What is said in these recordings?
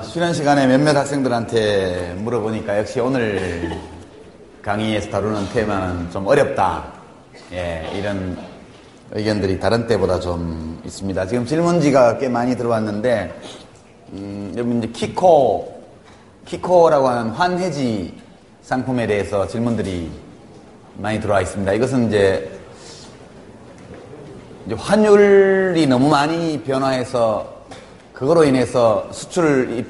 쉬는 시간에 몇몇 학생들한테 물어보니까 역시 오늘 강의에서 다루는 테마는 좀 어렵다. 예, 이런 의견들이 다른 때보다 좀 있습니다. 지금 질문지가 꽤 많이 들어왔는데, 여러분 이제 키코라고 하는 환해지 상품에 대해서 질문들이 많이 들어와 있습니다. 이것은 이제 환율이 너무 많이 변화해서 그거로 인해서 수출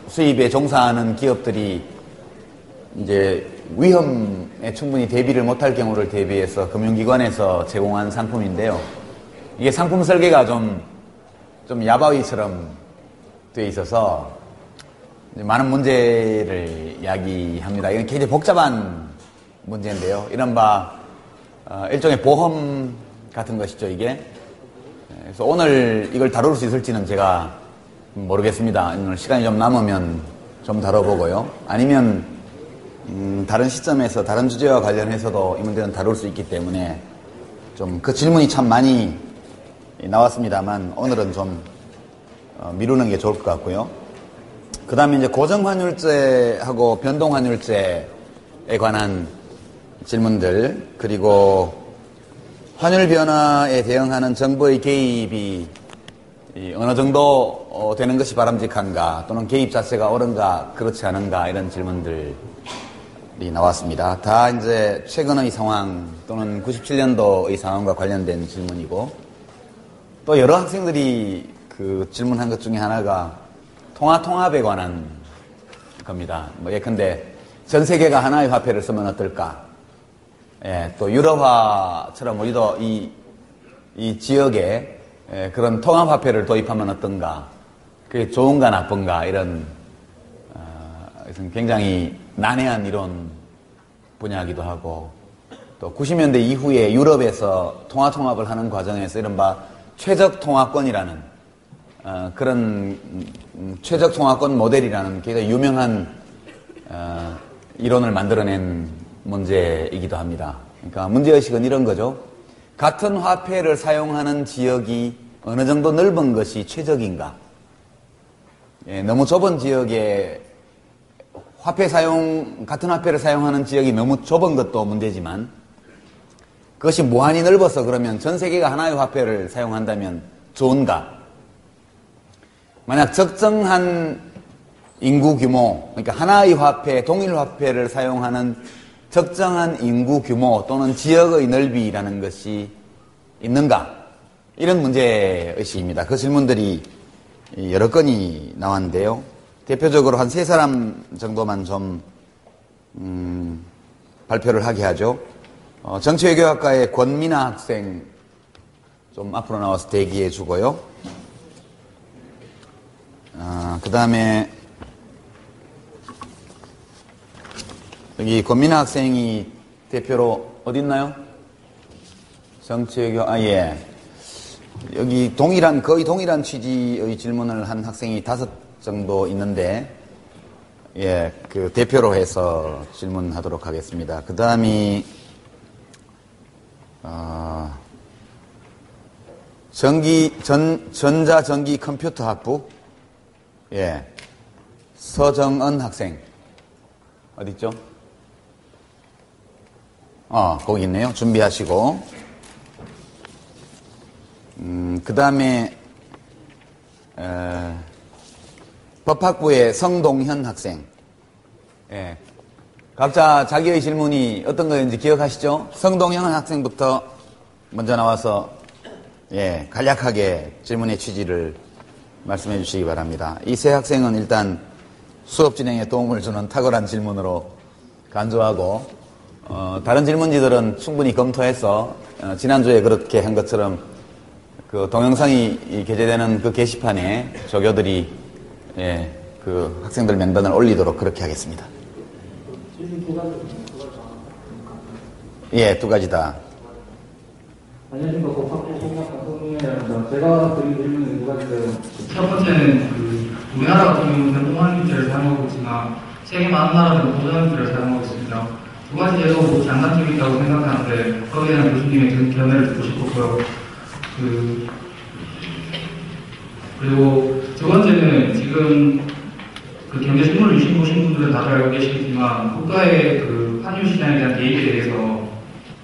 수입에 종사하는 기업들이 이제 위험에 충분히 대비를 못할 경우를 대비해서 금융기관에서 제공한 상품인데요. 이게 상품 설계가 좀 야바위처럼 되어 있어서 많은 문제를 이야기합니다. 이건 굉장히 복잡한 문제인데요. 이른바 일종의 보험 같은 것이죠, 이게. 그래서 오늘 이걸 다룰 수 있을지는 제가 모르겠습니다. 오늘 시간이 좀 남으면 좀 다뤄보고요. 아니면 다른 시점에서 다른 주제와 관련해서도 이 문제는 다룰 수 있기 때문에 좀 그 질문이 참 많이 나왔습니다만 오늘은 좀 미루는 게 좋을 것 같고요. 그 다음에 이제 고정환율제하고 변동환율제에 관한 질문들, 그리고 환율 변화에 대응하는 정부의 개입이 어느 정도 되는 것이 바람직한가, 또는 개입 자체가 옳은가 그렇지 않은가, 이런 질문들이 나왔습니다. 다 이제 최근의 상황 또는 97년도의 상황과 관련된 질문이고, 또 여러 학생들이 그 질문한 것 중에 하나가 통합에 관한 겁니다. 예컨대 전 세계가 하나의 화폐를 쓰면 어떨까? 예, 또 유럽화처럼 우리도 이 지역에 그런 통합화폐를 도입하면 어떤가? 그게 좋은가 나쁜가? 이런 굉장히 난해한 이론 분야이기도 하고, 또 90년대 이후에 유럽에서 통합을 하는 과정에서 이른바 최적 통화권이라는 그런 최적 통화권 모델이라는 굉장히 유명한 이론을 만들어낸 문제이기도 합니다. 그러니까 문제의식은 이런 거죠. 같은 화폐를 사용하는 지역이 어느 정도 넓은 것이 최적인가? 예, 너무 좁은 지역에 같은 화폐를 사용하는 지역이 너무 좁은 것도 문제지만, 그것이 무한히 넓어서 그러면 전 세계가 하나의 화폐를 사용한다면 좋은가? 만약 적정한 인구 규모, 그러니까 하나의 화폐, 동일 화폐를 사용하는 적정한 인구 규모 또는 지역의 넓이라는 것이 있는가? 이런 문제의식입니다. 그 질문들이 여러 건이 나왔는데요. 대표적으로 한 3사람 정도만 좀 발표를 하게 하죠. 정치외교학과의 권민아 학생 좀 앞으로 나와서 대기해 주고요. 그 다음에 여기 권민아 학생이 대표로 어디 있나요? 정치외교, 예. 여기 거의 동일한 취지의 질문을 한 학생이 5 정도 있는데, 예, 그 대표로 해서 질문하도록 하겠습니다. 그 다음이, 전자전기 컴퓨터 학부, 예, 서정은 학생. 어딨죠? 거기 있네요. 준비하시고. 그 다음에, 법학부의 성동현 학생. 예. 각자 자기의 질문이 어떤 거였는지 기억하시죠? 성동현 학생부터 먼저 나와서, 예, 간략하게 질문의 취지를 말씀해 주시기 바랍니다. 이 세 학생은 일단 수업 진행에 도움을 주는 탁월한 질문으로 간주하고, 다른 질문지들은 충분히 검토해서, 지난주에 그렇게 한 것처럼 그 동영상이 게재되는 그 게시판에 조교들이, 예, 그 학생들 명단을 올리도록 그렇게 하겠습니다. 예, 2가지 다. 안녕하십니까. 법학부 공학과 성동현입니다. 제가 드린 질문은 2가지인데요. 첫 번째는 우리나라 같은 경우는 변동환율제를 사용하고 있지만 세계 많은 나라들은 고정환율제를 사용하고 있습니다. 2가지에도 장단점이 있다고 생각하는데 거기에 대한 교수님의 견해를 듣고 싶었고요. 그리고 두 번째는 지금 그 경제 실무를 유심 보신 분들은 다들 알고 계시겠지만 국가의 그 환율 시장에 대한 개입에 대해서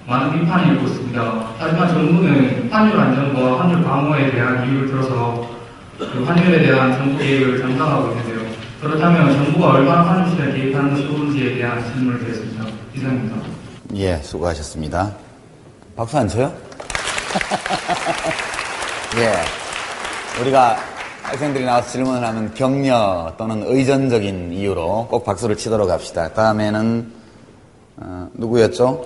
많은 비판이 있고 있습니다. 하지만 정부는 환율 안정과 환율 방어에 대한 이유를 들어서 그 환율에 대한 정부 개입을 장담하고 있는데요. 그렇다면 정부가 얼마나 환율 시장에 개입하는 것이 좋은지에 대한 질문을 드렸습니다. 이상입니다. 예, 수고하셨습니다. 박수 안 쳐요? 예. 우리가 학생들이 나와서 질문을 하면 격려 또는 의전적인 이유로 꼭 박수를 치도록 합시다. 다음에는, 누구였죠?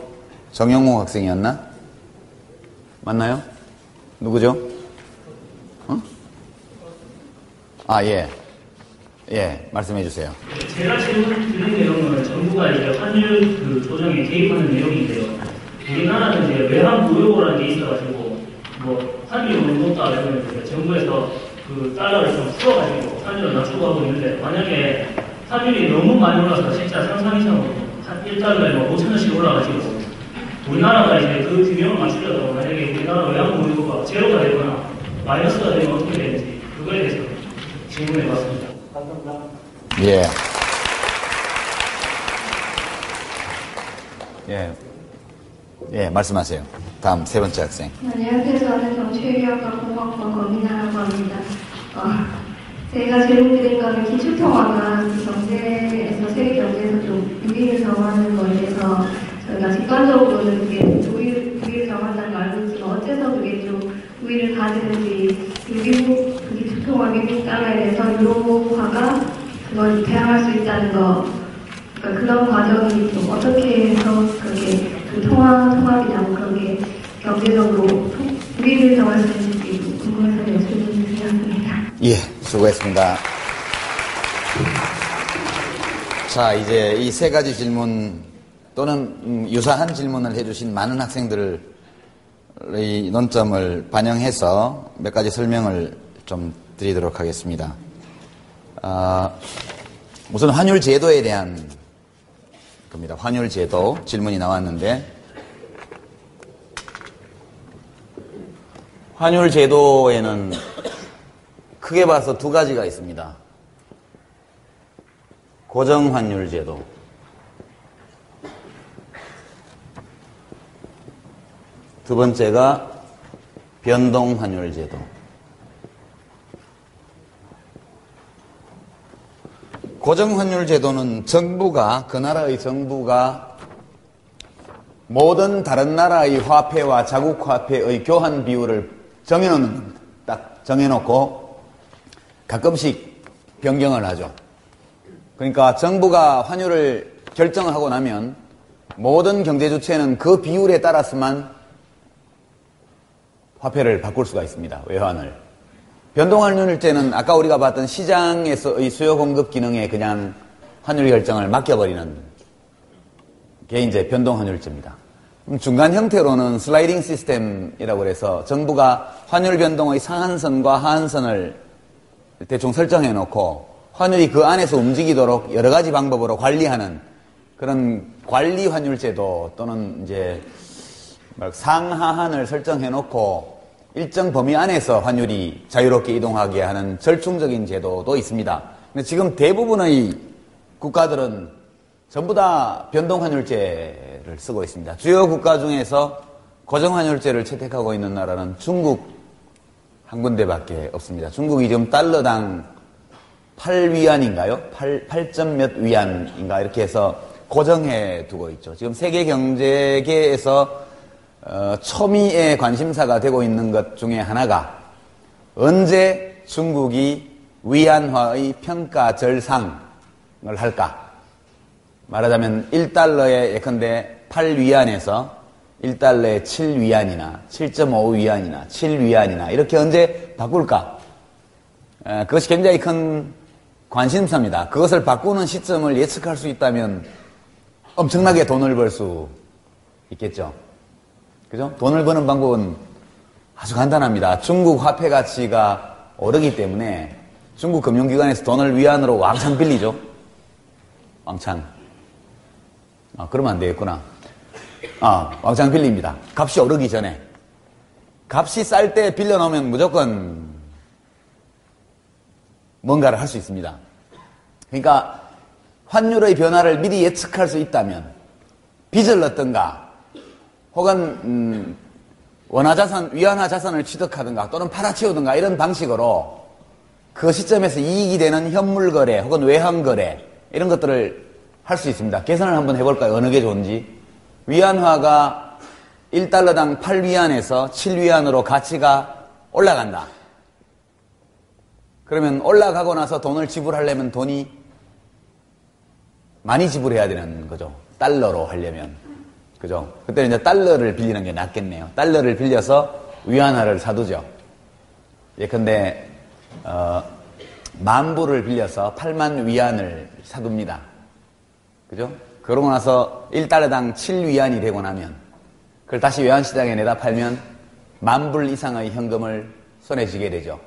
정영호 학생이었나? 맞나요? 누구죠? 예. 예, 말씀해 주세요. 제가 질문 드린 내용은 정부가 이제 환율 그 조정에 개입하는 내용인데요. 우리나라는 이제 외환 무효라는 게 있어가지고 뭐 환율이 너무 높다 그러면 이제 정부에서 그 달러를 좀 풀어가지고 환율을 낮추고 하고 있는데 만약에 환율이 너무 많이 올라서 진짜 상상 이상으로 한 1달러에 뭐 5,000원씩 올라가지고 우리나라가 이제 그 균형을 맞추려고 만약에 우리나라 외환 무효가 제로가 되거나 마이너스가 되면 어떻게 되는지 그거에 대해서 질문해봤습니다. 감사합니다. 예. 예. 예, 말씀하세요. 다음 세 번째 학생. 안녕하세요. 저는 정치외교학과 공학번 권민아라고 합니다. 제가 질문드린 거는 기축통화가 경제에서, 세계 경제에서 좀 우위를 점하는 거에 대해서 저희가 직관적으로는 그게 우위를 점한다는 걸 알고 있지만 어째서 그게 좀 우위를 가지는지, 미국, 그 기축통화 미국 달러에 대해서 유로화가 그걸 대항할 수 있다는 거, 그러니까 그런 과정이 좀 어떻게 해서 그렇게 그 통합이나 뭐 그런 게 경제적으로 우위를 점할 수 있는지 궁금해서 질문 드렸습니다. 예, 수고했습니다. 자, 이제 이 세 가지 질문 또는 유사한 질문을 해주신 많은 학생들의 논점을 반영해서 몇 가지 설명을 좀 드리도록 하겠습니다. 우선 환율 제도에 대한 겁니다. 환율 제도 질문이 나왔는데, 환율 제도에는 크게 봐서 두 가지가 있습니다. 고정 환율 제도, 두 번째가 변동 환율 제도. 고정 환율 제도는 정부가, 그 나라의 정부가 모든 다른 나라의 화폐와 자국 화폐의 교환 비율을 딱 정해놓고 가끔씩 변경을 하죠. 그러니까 정부가 환율을 결정을 하고 나면 모든 경제 주체는 그 비율에 따라서만 화폐를 바꿀 수가 있습니다. 외환을. 변동환율제는 아까 우리가 봤던 시장에서의 수요 공급 기능에 그냥 환율 결정을 맡겨버리는 게 이제 변동환율제입니다. 중간 형태로는 슬라이딩 시스템이라고 해서 정부가 환율 변동의 상한선과 하한선을 대충 설정해 놓고 환율이 그 안에서 움직이도록 여러 가지 방법으로 관리하는 그런 관리 환율제도, 또는 이제 상하한을 설정해 놓고 일정 범위 안에서 환율이 자유롭게 이동하게 하는 절충적인 제도도 있습니다. 근데 지금 대부분의 국가들은 전부 다 변동환율제를 쓰고 있습니다. 주요 국가 중에서 고정환율제를 채택하고 있는 나라는 중국 한 군데밖에 없습니다. 중국이 지금 달러당 8위안인가요? 8점 몇 위안인가 이렇게 해서 고정해 두고 있죠. 지금 세계 경제계에서 초미의 관심사가 되고 있는 것 중에 하나가 언제 중국이 위안화의 평가 절상을 할까? 말하자면 1달러에 예컨대 8위안에서 1달러에 7위안이나 7.5위안이나 7위안이나 이렇게 언제 바꿀까? 그것이 굉장히 큰 관심사입니다. 그것을 바꾸는 시점을 예측할 수 있다면 엄청나게 돈을 벌 수 있겠죠. 그죠? 돈을 버는 방법은 아주 간단합니다. 중국 화폐 가치가 오르기 때문에 중국 금융기관에서 돈을 위안으로 왕창 빌리죠. 왕창. 그러면 안 되겠구나. 왕창 빌립니다. 값이 오르기 전에. 값이 쌀 때 빌려놓으면 무조건 뭔가를 할 수 있습니다. 그러니까 환율의 변화를 미리 예측할 수 있다면 빚을 넣든가 혹은 위안화 자산을 취득하든가 또는 팔아치우든가 이런 방식으로 그 시점에서 이익이 되는 현물 거래 혹은 외환 거래 이런 것들을 할 수 있습니다. 계산을 한번 해볼까요? 어느 게 좋은지. 위안화가 1달러당 8위안에서 7위안으로 가치가 올라간다. 그러면 올라가고 나서 돈을 지불하려면 돈이 많이 지불해야 되는 거죠. 달러로 하려면. 그죠? 그때는 이제 달러를 빌리는 게 낫겠네요. 달러를 빌려서 위안화를 사두죠. 예컨대, 10,000불을 빌려서 8만 위안을 사둡니다. 그죠? 그러고 나서 1달러당 7위안이 되고 나면 그걸 다시 외환시장에 내다 팔면 10,000불 이상의 현금을 손에 쥐게 되죠.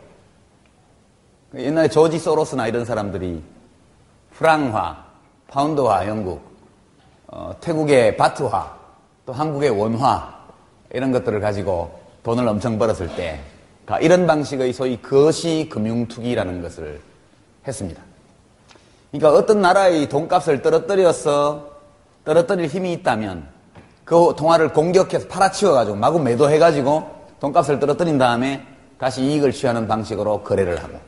옛날에 조지 소로스나 이런 사람들이 프랑화, 파운드화, 영국, 태국의 바트화, 또 한국의 원화 이런 것들을 가지고 돈을 엄청 벌었을 때 이런 방식의 소위 거시 금융투기라는 것을 했습니다. 그러니까 어떤 나라의 돈값을 떨어뜨릴 힘이 있다면 그 통화를 공격해서 팔아치워가지고 마구 매도해가지고 돈값을 떨어뜨린 다음에 다시 이익을 취하는 방식으로 거래를 하고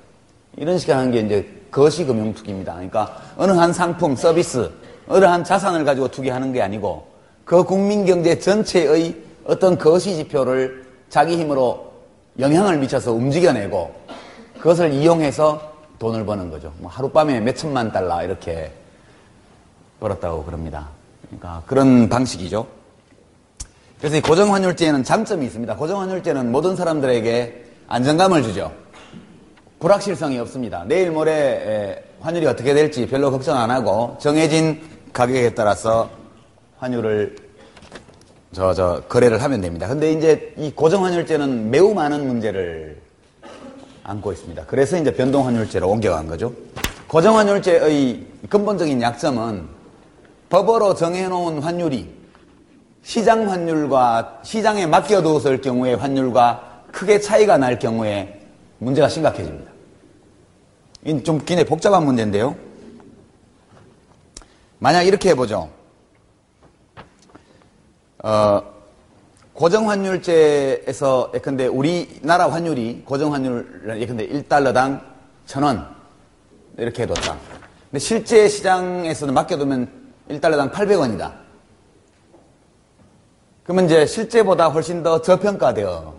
이런 식으로 하는 게 이제 거시금융투기입니다. 그러니까 어느 한 상품, 서비스, 어느 한 자산을 가지고 투기하는 게 아니고 그 국민경제 전체의 어떤 거시지표를 자기 힘으로 영향을 미쳐서 움직여내고 그것을 이용해서 돈을 버는 거죠. 뭐 하룻밤에 몇 천만 달러 이렇게 벌었다고 그럽니다. 그러니까 그런 방식이죠. 그래서 이 고정환율제에는 장점이 있습니다. 고정환율제는 모든 사람들에게 안정감을 주죠. 불확실성이 없습니다. 내일 모레 환율이 어떻게 될지 별로 걱정 안 하고 정해진 가격에 따라서 환율을 거래를 하면 됩니다. 근데 이제 이 고정환율제는 매우 많은 문제를 안고 있습니다. 그래서 이제 변동환율제로 옮겨간 거죠. 고정환율제의 근본적인 약점은 법으로 정해놓은 환율이 시장 환율과 시장에 맡겨두었을 경우의 환율과 크게 차이가 날 경우에 문제가 심각해집니다. 이건 좀 굉장히 복잡한 문제인데요. 만약 이렇게 해보죠. 고정환율제에서 예컨대 우리나라 환율이 고정환율 예컨대 1달러당 1,000원 이렇게 해뒀다. 근데 실제 시장에서는 맡겨두면 1달러당 800원이다. 그러면 이제 실제보다 훨씬 더 저평가되어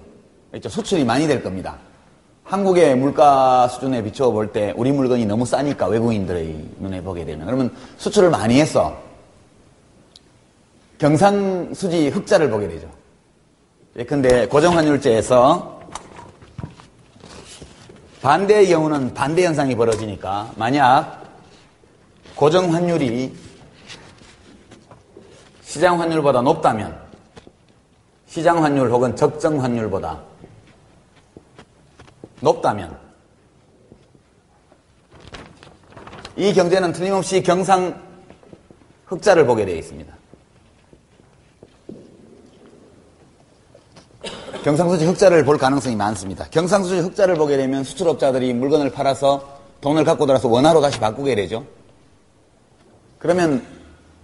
있죠. 수출이 많이 될 겁니다. 한국의 물가 수준에 비추어 볼 때 우리 물건이 너무 싸니까 외국인들의 눈에 보게 되면 그러면 수출을 많이 해서 경상수지 흑자를 보게 되죠. 예컨대 고정환율제에서 반대의 경우는 반대 현상이 벌어지니까 만약 고정환율이 시장환율보다 높다면 시장환율 혹은 적정환율보다 높다면 이 경제는 틀림없이 경상 흑자를 보게 되어 있습니다. 경상수지 흑자를 볼 가능성이 많습니다. 경상수지 흑자를 보게 되면 수출업자들이 물건을 팔아서 돈을 갖고 들어서 원화로 다시 바꾸게 되죠. 그러면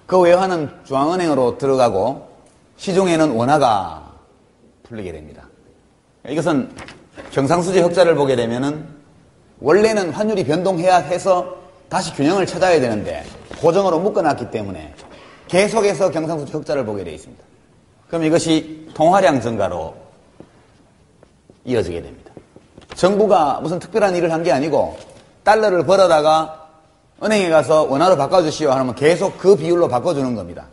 그 외화는 중앙은행으로 들어가고 시중에는 원화가 풀리게 됩니다. 이것은 경상수지 흑자를 보게 되면은 원래는 환율이 변동해야 해서 다시 균형을 찾아야 되는데 고정으로 묶어놨기 때문에 계속해서 경상수지 흑자를 보게 되어 있습니다. 그럼 이것이 통화량 증가로 이어지게 됩니다. 정부가 무슨 특별한 일을 한 게 아니고 달러를 벌어다가 은행에 가서 원화로 바꿔주시오 하면 계속 그 비율로 바꿔주는 겁니다.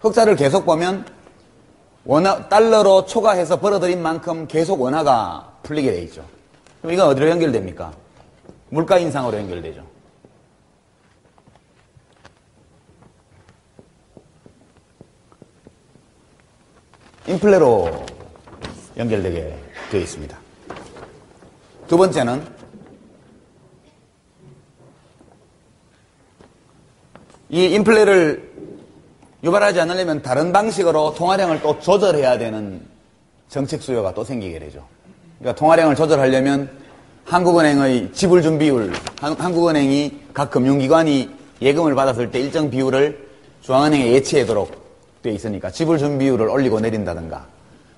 흑자를 계속 보면 달러로 초과해서 벌어들인 만큼 계속 원화가 풀리게 돼 있죠. 그럼 이건 어디로 연결됩니까? 물가 인상으로 연결되죠. 인플레로 연결되게 되어 있습니다. 두 번째는 이 인플레를 유발하지 않으려면 다른 방식으로 통화량을 또 조절해야 되는 정책 수요가 또 생기게 되죠. 그러니까 통화량을 조절하려면 한국은행의 지불 준비율, 한국은행이 각 금융기관이 예금을 받았을 때 일정 비율을 중앙은행에 예치하도록 돼 있으니까 지불 준비율을 올리고 내린다든가,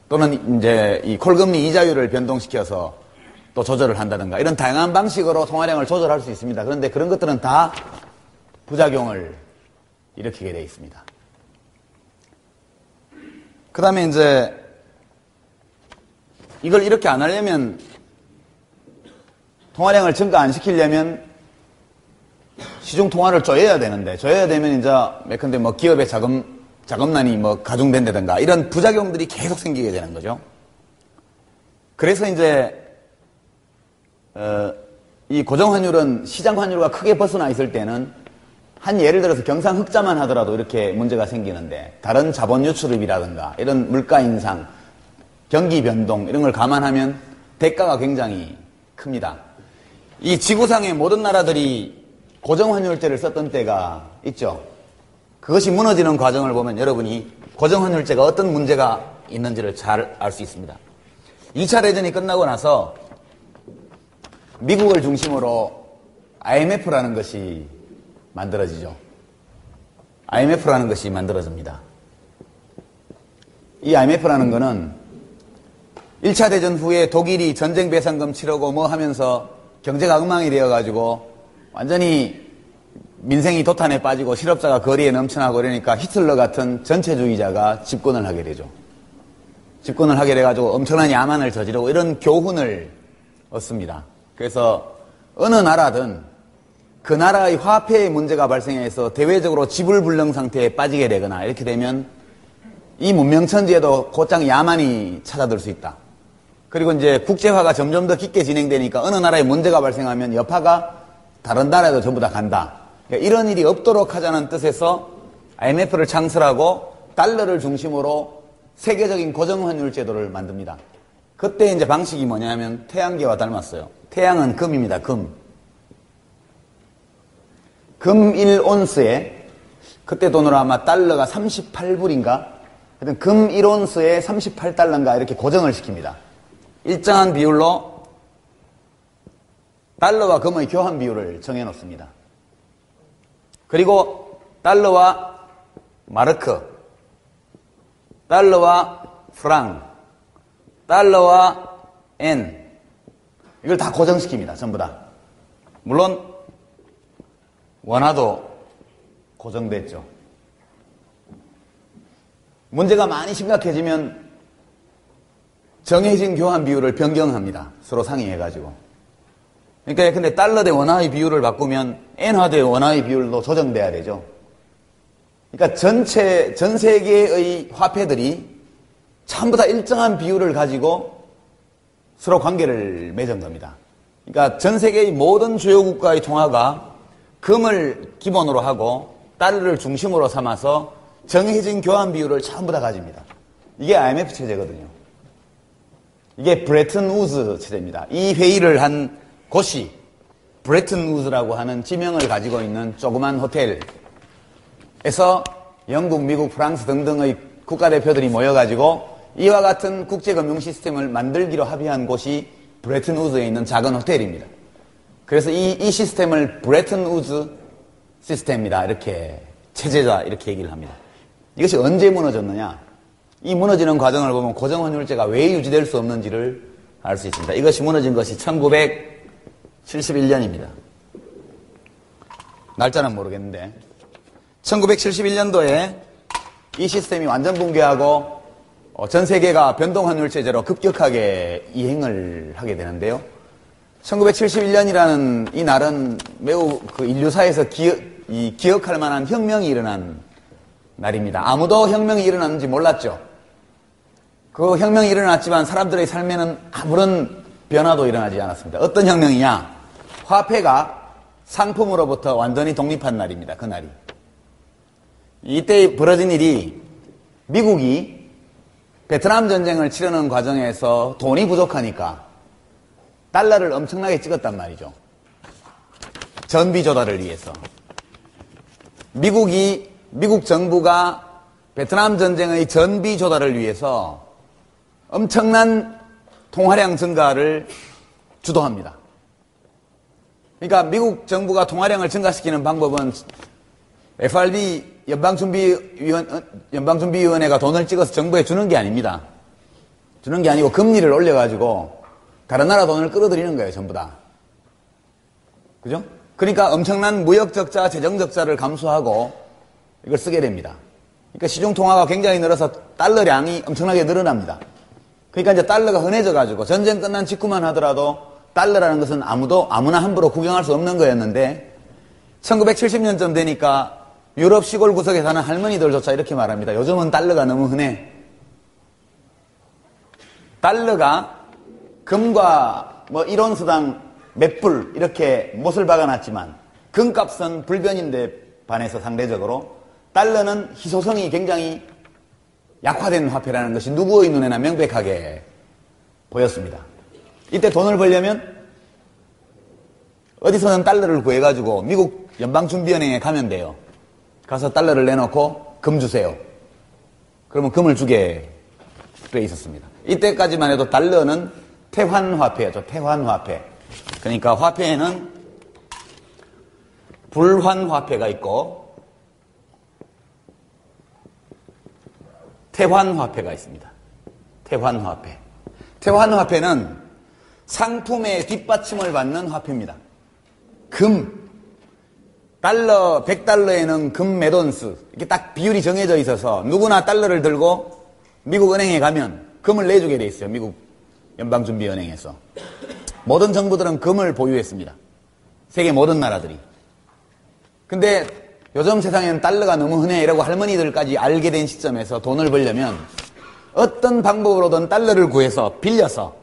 또는 이제 이 콜금리 이자율을 변동시켜서 또 조절을 한다든가, 이런 다양한 방식으로 통화량을 조절할 수 있습니다. 그런데 그런 것들은 다 부작용을 일으키게 되어 있습니다. 그 다음에 이제 이걸 이렇게 안 하려면, 통화량을 증가 안 시키려면 시중 통화를 조여야 되는데, 조여야 되면 이제 예컨대 뭐 기업의 자금난이 뭐 가중된다든가 이런 부작용들이 계속 생기게 되는 거죠. 그래서 이제 이 고정환율은 시장 환율과 크게 벗어나 있을 때는 한 예를 들어서 경상 흑자만 하더라도 이렇게 문제가 생기는데, 다른 자본 유출입이라든가 이런 물가 인상, 경기 변동 이런 걸 감안하면 대가가 굉장히 큽니다. 이 지구상의 모든 나라들이 고정환율제를 썼던 때가 있죠. 그것이 무너지는 과정을 보면 여러분이 고정환율제가 어떤 문제가 있는지를 잘 알 수 있습니다. 2차 대전이 끝나고 나서 미국을 중심으로 IMF라는 것이 만들어지죠. IMF라는 것이 만들어집니다. 이 IMF라는 거는 1차 대전 후에 독일이 전쟁 배상금 치르고 뭐 하면서 경제가 엉망이 되어가지고 완전히 민생이 도탄에 빠지고 실업자가 거리에 넘쳐나고 이러니까 히틀러 같은 전체주의자가 집권을 하게 되죠. 집권을 하게 돼가지고 엄청난 야만을 저지르고 이런 교훈을 얻습니다. 그래서 어느 나라든 그 나라의 화폐의 문제가 발생해서 대외적으로 지불불능 상태에 빠지게 되거나 이렇게 되면 이 문명천지에도 곧장 야만이 찾아들 수 있다. 그리고 이제 국제화가 점점 더 깊게 진행되니까 어느 나라에 문제가 발생하면 여파가 다른 나라에도 전부 다 간다. 그러니까 이런 일이 없도록 하자는 뜻에서 IMF를 창설하고 달러를 중심으로 세계적인 고정환율 제도를 만듭니다. 그때 이제 방식이 뭐냐면 태양계와 닮았어요. 태양은 금입니다. 금 1온스에, 그때 돈으로 아마 달러가 38불인가? 하여튼 금 1온스에 38달러인가 이렇게 고정을 시킵니다. 일정한 비율로 달러와 금의 교환 비율을 정해놓습니다. 그리고 달러와 마르크, 달러와 프랑, 달러와 엔, 이걸 다 고정시킵니다. 전부 다. 물론 원화도 고정됐죠. 문제가 많이 심각해지면 정해진 교환 비율을 변경합니다. 서로 상의해가지고. 그러니까 근데 달러 대 원화의 비율을 바꾸면 엔화 대 원화의 비율도 조정돼야 되죠. 그러니까 전 세계의 화폐들이 전부 다 일정한 비율을 가지고 서로 관계를 맺은 겁니다. 그러니까 전 세계의 모든 주요 국가의 통화가 금을 기본으로 하고 달러를 중심으로 삼아서 정해진 교환 비율을 전부 다 가집니다. 이게 IMF 체제거든요. 이게 브레튼 우즈 체제입니다. 이 회의를 한 곳이 브레튼 우즈라고 하는 지명을 가지고 있는 조그만 호텔에서 영국, 미국, 프랑스 등등의 국가대표들이 모여가지고 이와 같은 국제금융 시스템을 만들기로 합의한 곳이 브레튼 우즈에 있는 작은 호텔입니다. 그래서 이 시스템을 브레튼 우즈 시스템이다, 이렇게 체제자 이렇게 얘기를 합니다. 이것이 언제 무너졌느냐? 이 무너지는 과정을 보면 고정환율제가 왜 유지될 수 없는지를 알 수 있습니다. 이것이 무너진 것이 1971년입니다. 날짜는 모르겠는데 1971년도에 이 시스템이 완전 붕괴하고 전 세계가 변동환율 체제로 급격하게 이행을 하게 되는데요. 1971년이라는 이 날은 매우 그 인류사에서 기억할 만한 혁명이 일어난 날입니다. 아무도 혁명이 일어났는지 몰랐죠. 그 혁명이 일어났지만 사람들의 삶에는 아무런 변화도 일어나지 않았습니다. 어떤 혁명이냐? 화폐가 상품으로부터 완전히 독립한 날입니다. 그 날이. 이때 벌어진 일이 미국이 베트남 전쟁을 치르는 과정에서 돈이 부족하니까 달러를 엄청나게 찍었단 말이죠. 전비 조달을 위해서. 미국 정부가 베트남 전쟁의 전비 조달을 위해서 엄청난 통화량 증가를 주도합니다. 그러니까 미국 정부가 통화량을 증가시키는 방법은 FRB 연방준비위원회가 돈을 찍어서 정부에 주는 게 아닙니다. 주는 게 아니고 금리를 올려가지고 다른 나라 돈을 끌어들이는 거예요, 전부 다. 그죠? 그러니까 엄청난 무역 적자, 재정 적자를 감수하고 이걸 쓰게 됩니다. 그러니까 시중 통화가 굉장히 늘어서 달러량이 엄청나게 늘어납니다. 그러니까 이제 달러가 흔해져가지고 전쟁 끝난 직후만 하더라도 달러라는 것은 아무나 함부로 구경할 수 없는 거였는데 1970년쯤 되니까 유럽 시골 구석에 사는 할머니들조차 이렇게 말합니다. 요즘은 달러가 너무 흔해. 달러가 금과 뭐 1온스당 몇 불 이렇게 못을 박아놨지만 금값은 불변인데 반해서 상대적으로 달러는 희소성이 굉장히 약화된 화폐라는 것이 누구의 눈에나 명백하게 보였습니다. 이때 돈을 벌려면 어디서는 달러를 구해가지고 미국 연방준비은행에 가면 돼요. 가서 달러를 내놓고 금 주세요. 그러면 금을 주게 돼 있었습니다. 이때까지만 해도 달러는 태환화폐였죠. 태환화폐. 그러니까 화폐에는 불환화폐가 있고 태환화폐가 있습니다. 태환화폐. 태환화폐는 상품의 뒷받침을 받는 화폐입니다. 금, 달러, 100달러에는 금 몇 온스 이렇게 딱 비율이 정해져 있어서 누구나 달러를 들고 미국 은행에 가면 금을 내주게 돼 있어요. 미국 연방준비은행에서. 모든 정부들은 금을 보유했습니다. 세계 모든 나라들이. 근데 요즘 세상에는 달러가 너무 흔해 이라고 할머니들까지 알게 된 시점에서 돈을 벌려면 어떤 방법으로든 달러를 구해서 빌려서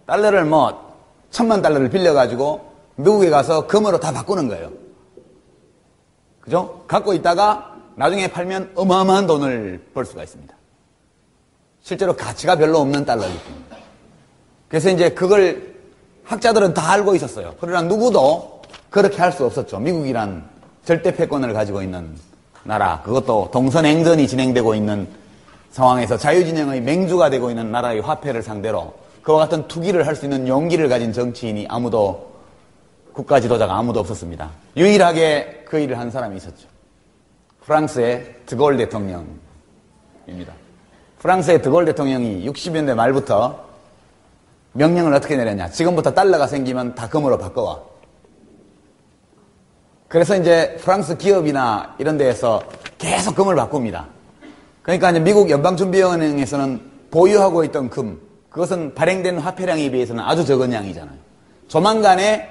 달러를 뭐 1000만 달러를 빌려가지고 미국에 가서 금으로 다 바꾸는 거예요. 그죠? 갖고 있다가 나중에 팔면 어마어마한 돈을 벌 수가 있습니다. 실제로 가치가 별로 없는 달러이기 때문에. 그래서 이제 그걸 학자들은 다 알고 있었어요. 그러나 누구도 그렇게 할 수 없었죠. 미국이란 절대 패권을 가지고 있는 나라, 그것도 동서냉전이 진행되고 있는 상황에서 자유진영의 맹주가 되고 있는 나라의 화폐를 상대로 그와 같은 투기를 할 수 있는 용기를 가진 정치인이 아무도, 국가 지도자가 아무도 없었습니다. 유일하게 그 일을 한 사람이 있었죠. 프랑스의 드골 대통령입니다. 프랑스의 드골 대통령이 60년대 말부터 명령을 어떻게 내렸냐. 지금부터 달러가 생기면 다 금으로 바꿔와. 그래서 이제 프랑스 기업이나 이런 데에서 계속 금을 바꿉니다. 그러니까 이제 미국 연방준비은행에서는 보유하고 있던 금, 그것은 발행된 화폐량에 비해서는 아주 적은 양이잖아요. 조만간에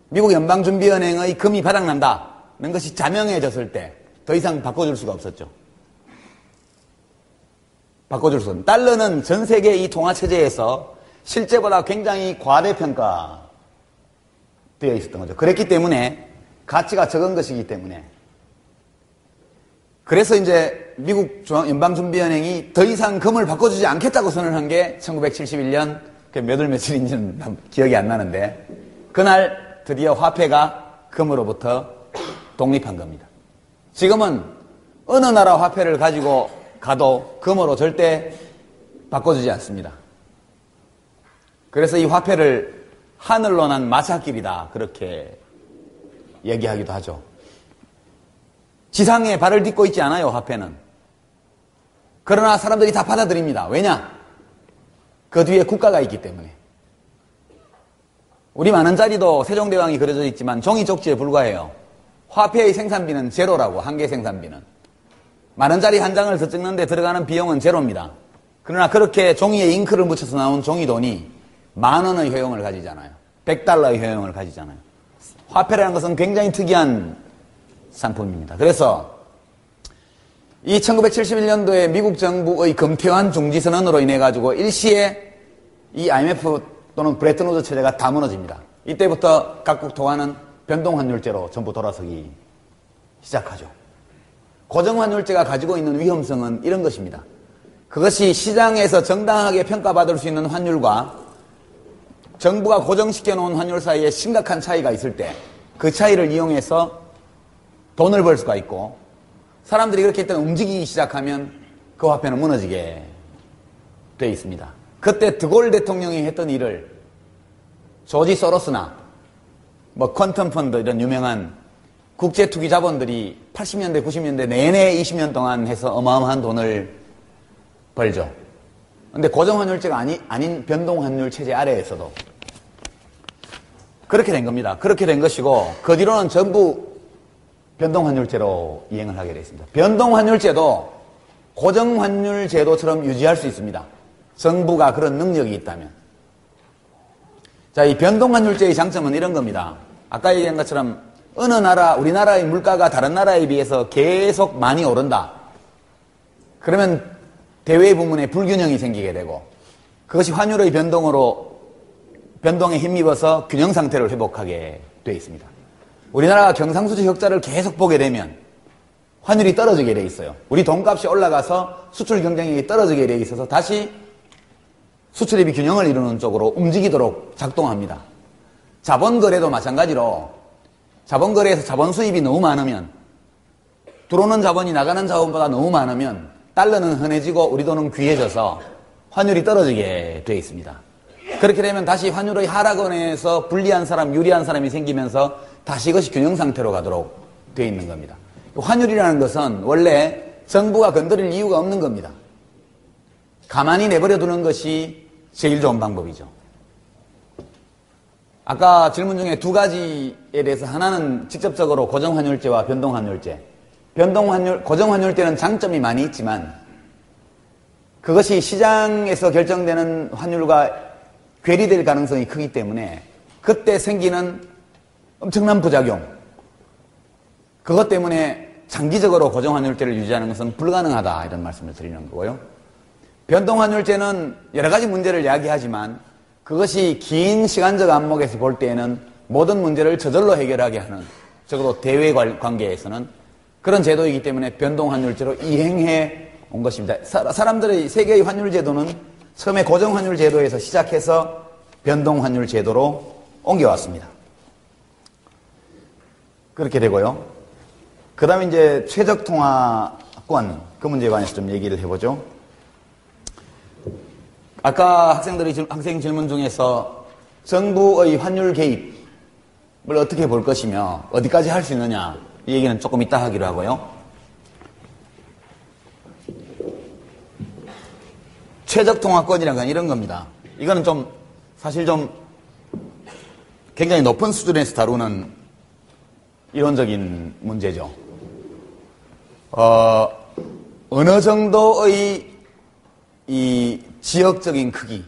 미국 연방준비은행의 금이 바닥난다는 것이 자명해졌을 때 더 이상 바꿔줄 수가 없었죠. 바꿔줄 수 없는. 달러는 전 세계 이 통화체제에서 실제보다 굉장히 과대평가되어 있었던 거죠. 그랬기 때문에 가치가 적은 것이기 때문에. 그래서 이제 미국 연방준비은행이 더 이상 금을 바꿔주지 않겠다고 선언한 게 1971년 몇 월 며칠인지는 기억이 안 나는데 그날 드디어 화폐가 금으로부터 독립한 겁니다. 지금은 어느 나라 화폐를 가지고 가도 금으로 절대 바꿔주지 않습니다. 그래서 이 화폐를 하늘로 난 마차길이다 그렇게 얘기하기도 하죠. 지상에 발을 딛고 있지 않아요, 화폐는. 그러나 사람들이 다 받아들입니다. 왜냐? 그 뒤에 국가가 있기 때문에. 우리 만원짜리도 세종대왕이 그려져 있지만 종이 쪽지에 불과해요. 화폐의 생산비는 제로라고, 한 개 생산비는. 만원짜리 한 장을 더 찍는데 들어가는 비용은 제로입니다. 그러나 그렇게 종이에 잉크를 묻혀서 나온 종이돈이 10,000원의 효용을 가지잖아요. 100달러의 효용을 가지잖아요. 화폐라는 것은 굉장히 특이한 상품입니다. 그래서 이 1971년도에 미국 정부의 금태환 중지선언으로 인해 가지고 일시에 이 IMF 또는 브레튼 우드 체제가 다 무너집니다. 이때부터 각국 통화는 변동환율제로 전부 돌아서기 시작하죠. 고정환율제가 가지고 있는 위험성은 이런 것입니다. 그것이 시장에서 정당하게 평가받을 수 있는 환율과 정부가 고정시켜 놓은 환율 사이에 심각한 차이가 있을 때 그 차이를 이용해서 돈을 벌 수가 있고 사람들이 그렇게 일단 움직이기 시작하면 그 화폐는 무너지게 돼 있습니다. 그때 드골 대통령이 했던 일을 조지 소로스나 뭐 퀀텀 펀드 이런 유명한 국제 투기 자본들이 80년대, 90년대 내내 20년 동안 해서 어마어마한 돈을 벌죠. 근데 고정환율제가 아닌 변동환율 체제 아래에서도 그렇게 된 겁니다. 그렇게 된 것이고 그 뒤로는 전부 변동환율제로 이행을 하게 되어 있습니다. 변동환율제도 고정환율제도처럼 유지할 수 있습니다. 정부가 그런 능력이 있다면. 자, 이 변동환율제의 장점은 이런 겁니다. 아까 얘기한 것처럼 어느 나라, 우리나라의 물가가 다른 나라에 비해서 계속 많이 오른다. 그러면 대외 부문에 불균형이 생기게 되고 그것이 환율의 변동에 힘입어서 균형 상태를 회복하게 되어 있습니다. 우리나라가 경상수지 흑자를 계속 보게 되면 환율이 떨어지게 되어 있어요. 우리 돈값이 올라가서 수출 경쟁력이 떨어지게 되어 있어서 다시 수출입이 균형을 이루는 쪽으로 움직이도록 작동합니다. 자본거래도 마찬가지로 자본거래에서 자본 수입이 너무 많으면 들어오는 자본이 나가는 자본보다 너무 많으면 달러는 흔해지고 우리 돈은 귀해져서 환율이 떨어지게 되어 있습니다. 그렇게 되면 다시 환율의 하락원에서 불리한 사람, 유리한 사람이 생기면서 다시 이것이 균형 상태로 가도록 되어 있는 겁니다. 환율이라는 것은 원래 정부가 건드릴 이유가 없는 겁니다. 가만히 내버려 두는 것이 제일 좋은 방법이죠. 아까 질문 중에 두 가지에 대해서 하나는 직접적으로 고정환율제와 변동환율제. 고정환율제는 장점이 많이 있지만 그것이 시장에서 결정되는 환율과 괴리될 가능성이 크기 때문에 그때 생기는 엄청난 부작용, 그것 때문에 장기적으로 고정환율제를 유지하는 것은 불가능하다 이런 말씀을 드리는 거고요. 변동환율제는 여러 가지 문제를 이야기하지만 그것이 긴 시간적 안목에서 볼 때에는 모든 문제를 저절로 해결하게 하는, 적어도 대외 관계에서는 그런 제도이기 때문에 변동환율제로 이행해 온 것입니다. 사람들의 세계의 환율제도는 처음에 고정환율제도에서 시작해서 변동환율제도로 옮겨왔습니다. 그렇게 되고요. 그 다음에 이제 최적통화권, 그 문제에 관해서 좀 얘기를 해보죠. 아까 학생 질문 중에서 정부의 환율 개입을 어떻게 볼 것이며 어디까지 할 수 있느냐, 이 얘기는 조금 이따 하기로 하고요. 최적통화권이라는 건 이런 겁니다. 이거는 사실 굉장히 높은 수준에서 다루는 이론적인 문제죠. 어느 정도의 이 지역적인 크기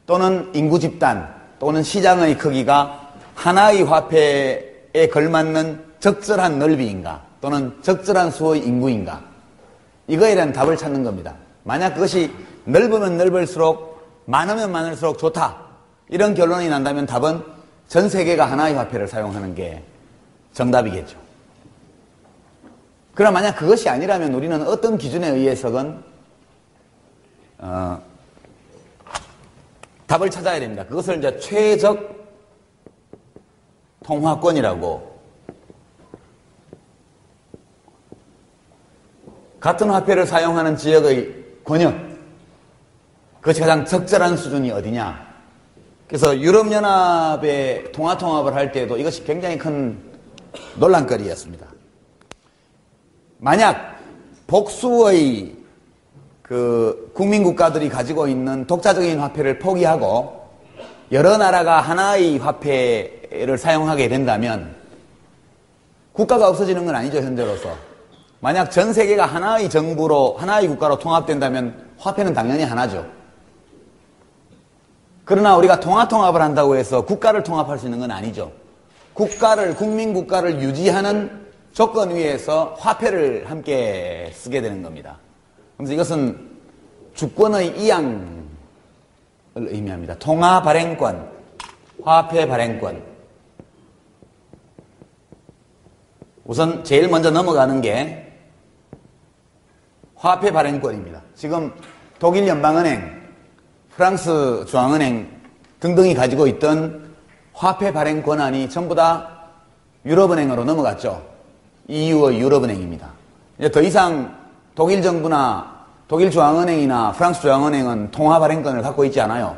또는 인구 집단 또는 시장의 크기가 하나의 화폐에 걸맞는 적절한 넓이인가 또는 적절한 수의 인구인가, 이거에 대한 답을 찾는 겁니다. 만약 그것이 넓으면 넓을수록 많으면 많을수록 좋다, 이런 결론이 난다면 답은 전 세계가 하나의 화폐를 사용하는 게 정답이겠죠. 그러나 만약 그것이 아니라면 우리는 어떤 기준에 의해서건 답을 찾아야 됩니다. 그것을 이제 최적 통화권이라고, 같은 화폐를 사용하는 지역의 권역, 그것이 가장 적절한 수준이 어디냐. 그래서 유럽연합의 통합을 할 때도 이것이 굉장히 큰 논란거리였습니다. 만약 복수의 국민국가들이 가지고 있는 독자적인 화폐를 포기하고 여러 나라가 하나의 화폐를 사용하게 된다면 국가가 없어지는 건 아니죠, 현재로서. 만약 전 세계가 하나의 정부로, 하나의 국가로 통합된다면 화폐는 당연히 하나죠. 그러나 우리가 통합을 한다고 해서 국가를 통합할 수 있는 건 아니죠. 국민국가를 유지하는 조건 위에서 화폐를 함께 쓰게 되는 겁니다. 그래서 이것은 주권의 이양을 의미합니다. 통화 발행권, 화폐 발행권. 우선 제일 먼저 넘어가는 게 화폐 발행권입니다. 지금 독일 연방은행, 프랑스 중앙은행 등등이 가지고 있던 화폐 발행 권한이 전부 다 유럽은행으로 넘어갔죠. EU의 유럽은행입니다. 이제 더 이상 독일 정부나 독일 중앙은행이나 프랑스 중앙은행은 통화 발행권을 갖고 있지 않아요.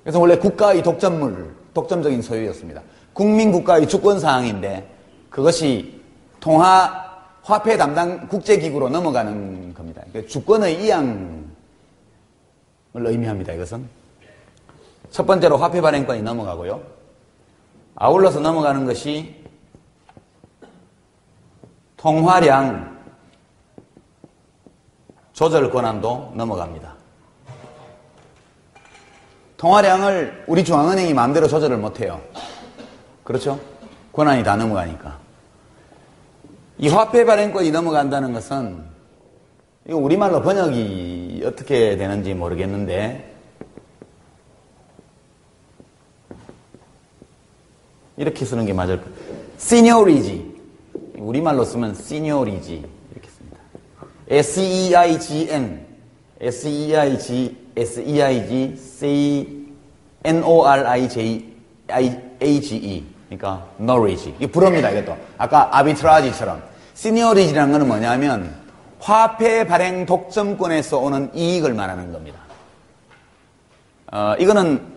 그래서 원래 국가의 독점물, 독점적인 소유였습니다. 국민국가의 주권사항인데 그것이 화폐 담당 국제기구로 넘어가는 겁니다. 그러니까 주권의 이양을 의미합니다. 이것은 첫 번째로 화폐 발행권이 넘어가고요. 아울러서 넘어가는 것이 통화량 조절 권한도 넘어갑니다. 통화량을 우리 중앙은행이 마음대로 조절을 못해요. 그렇죠? 권한이 다 넘어가니까. 이 화폐 발행권이 넘어간다는 것은 이거 우리말로 번역이 어떻게 되는지 모르겠는데 이렇게 쓰는 게 맞을 거예요. seniority. 우리말로 쓰면 seniority 이렇게 씁니다. S-E-I-G-N S-E-I-G-S-E-I-G C-N-O-R-I-J-I-A-G-E 그러니까 knowledge. 이게 불어입니다. 이것도. 아까 arbitrage처럼. seniority라는 건 뭐냐면 화폐 발행 독점권에서 오는 이익을 말하는 겁니다. 이거는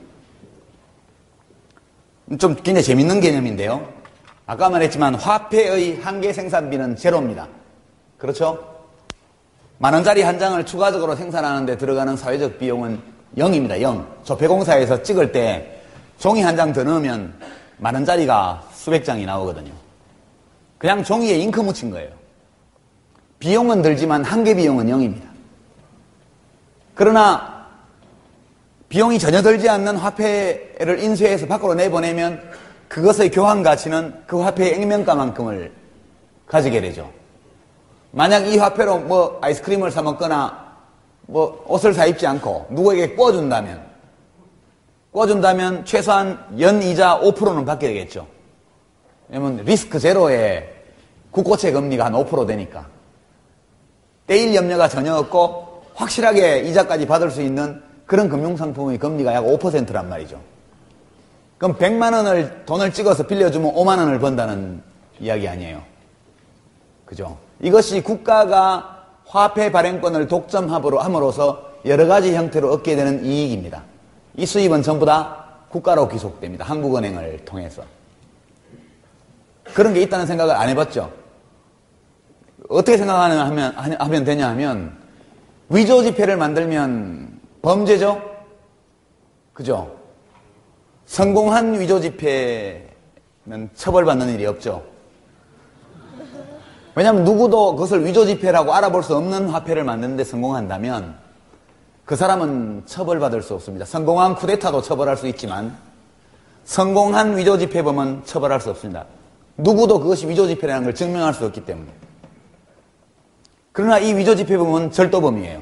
좀 굉장히 재밌는 개념인데요. 아까 말했지만 화폐의 한계 생산비는 제로입니다. 그렇죠? 10,000원짜리 한 장을 추가적으로 생산하는데 들어가는 사회적 비용은 0입니다. 0. 조폐공사에서 찍을 때 종이 한 장 더 넣으면 10,000원짜리가 수백 장이 나오거든요. 그냥 종이에 잉크 묻힌 거예요. 비용은 들지만 한계 비용은 0입니다. 그러나 비용이 전혀 들지 않는 화폐를 인쇄해서 밖으로 내보내면 그것의 교환 가치는 그 화폐의 액면가만큼을 가지게 되죠. 만약 이 화폐로 뭐 아이스크림을 사 먹거나 뭐 옷을 사 입지 않고 누구에게 꿔준다면 최소한 연이자 5%는 받게 되겠죠. 왜냐면 리스크 제로에 국고채 금리가 한 5% 되니까. 떼일 염려가 전혀 없고 확실하게 이자까지 받을 수 있는 그런 금융상품의 금리가 약 5%란 말이죠. 그럼 100만 원을 돈을 찍어서 빌려주면 5만 원을 번다는 이야기 아니에요. 그죠? 이것이 국가가 화폐 발행권을 독점함으로써 여러 가지 형태로 얻게 되는 이익입니다. 이 수입은 전부 다 국가로 귀속됩니다. 한국은행을 통해서. 그런 게 있다는 생각을 안 해봤죠? 어떻게 하면 되냐 하면 위조지폐를 만들면 범죄죠? 그죠? 성공한 위조지폐는 처벌받는 일이 없죠. 왜냐하면 누구도 그것을 위조지폐라고 알아볼 수 없는 화폐를 만드는데 성공한다면 그 사람은 처벌받을 수 없습니다. 성공한 쿠데타도 처벌할 수 있지만 성공한 위조지폐범은 처벌할 수 없습니다. 누구도 그것이 위조지폐라는 걸 증명할 수 없기 때문에. 그러나 이 위조지폐범은 절도범이에요.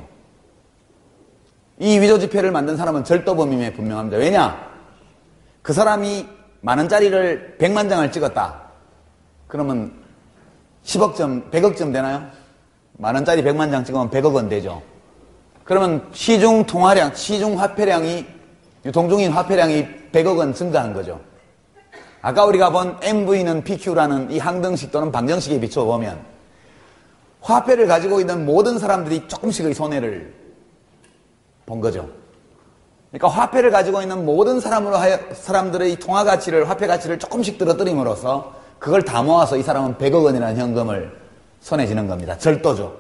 이 위조지폐를 만든 사람은 절도범임에 분명합니다. 왜냐? 그 사람이 10,000원짜리를 100만 장을 찍었다. 그러면 10억 점, 100억 점 되나요? 10,000원짜리 100만 장 찍으면 100억 원 되죠. 그러면 시중 통화량, 시중 화폐량이, 유통 중인 화폐량이 100억 원 증가한 거죠. 아까 우리가 본 MV는 PQ라는 이 항등식 또는 방정식에 비춰보면 화폐를 가지고 있는 모든 사람들이 조금씩의 손해를 본 거죠. 그러니까 화폐를 가지고 있는 모든 사람들의 통화 가치를, 화폐 가치를 조금씩 떨어뜨림으로써 그걸 다 모아서 이 사람은 100억 원이라는 현금을 손에 쥐는 겁니다. 절도죠.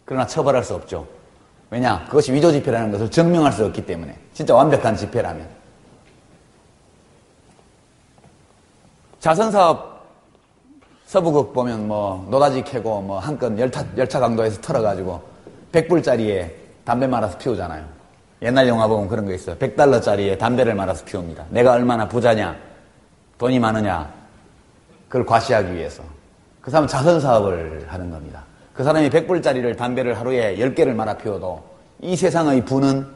그러나 처벌할 수 없죠. 왜냐? 그것이 위조지폐라는 것을 증명할 수 없기 때문에. 진짜 완벽한 지폐라면. 자선사업 서부극 보면 뭐 노다지 캐고 뭐 한 건 열차 강도에서 털어가지고 100불짜리에 담배 말아서 피우잖아요. 옛날 영화 보면 그런 거 있어요. 100달러짜리에 담배를 말아서 피웁니다. 내가 얼마나 부자냐, 돈이 많으냐, 그걸 과시하기 위해서. 그 사람은 자선사업을 하는 겁니다. 그 사람이 100불짜리를 담배를 하루에 10개를 말아 피워도 이 세상의 부는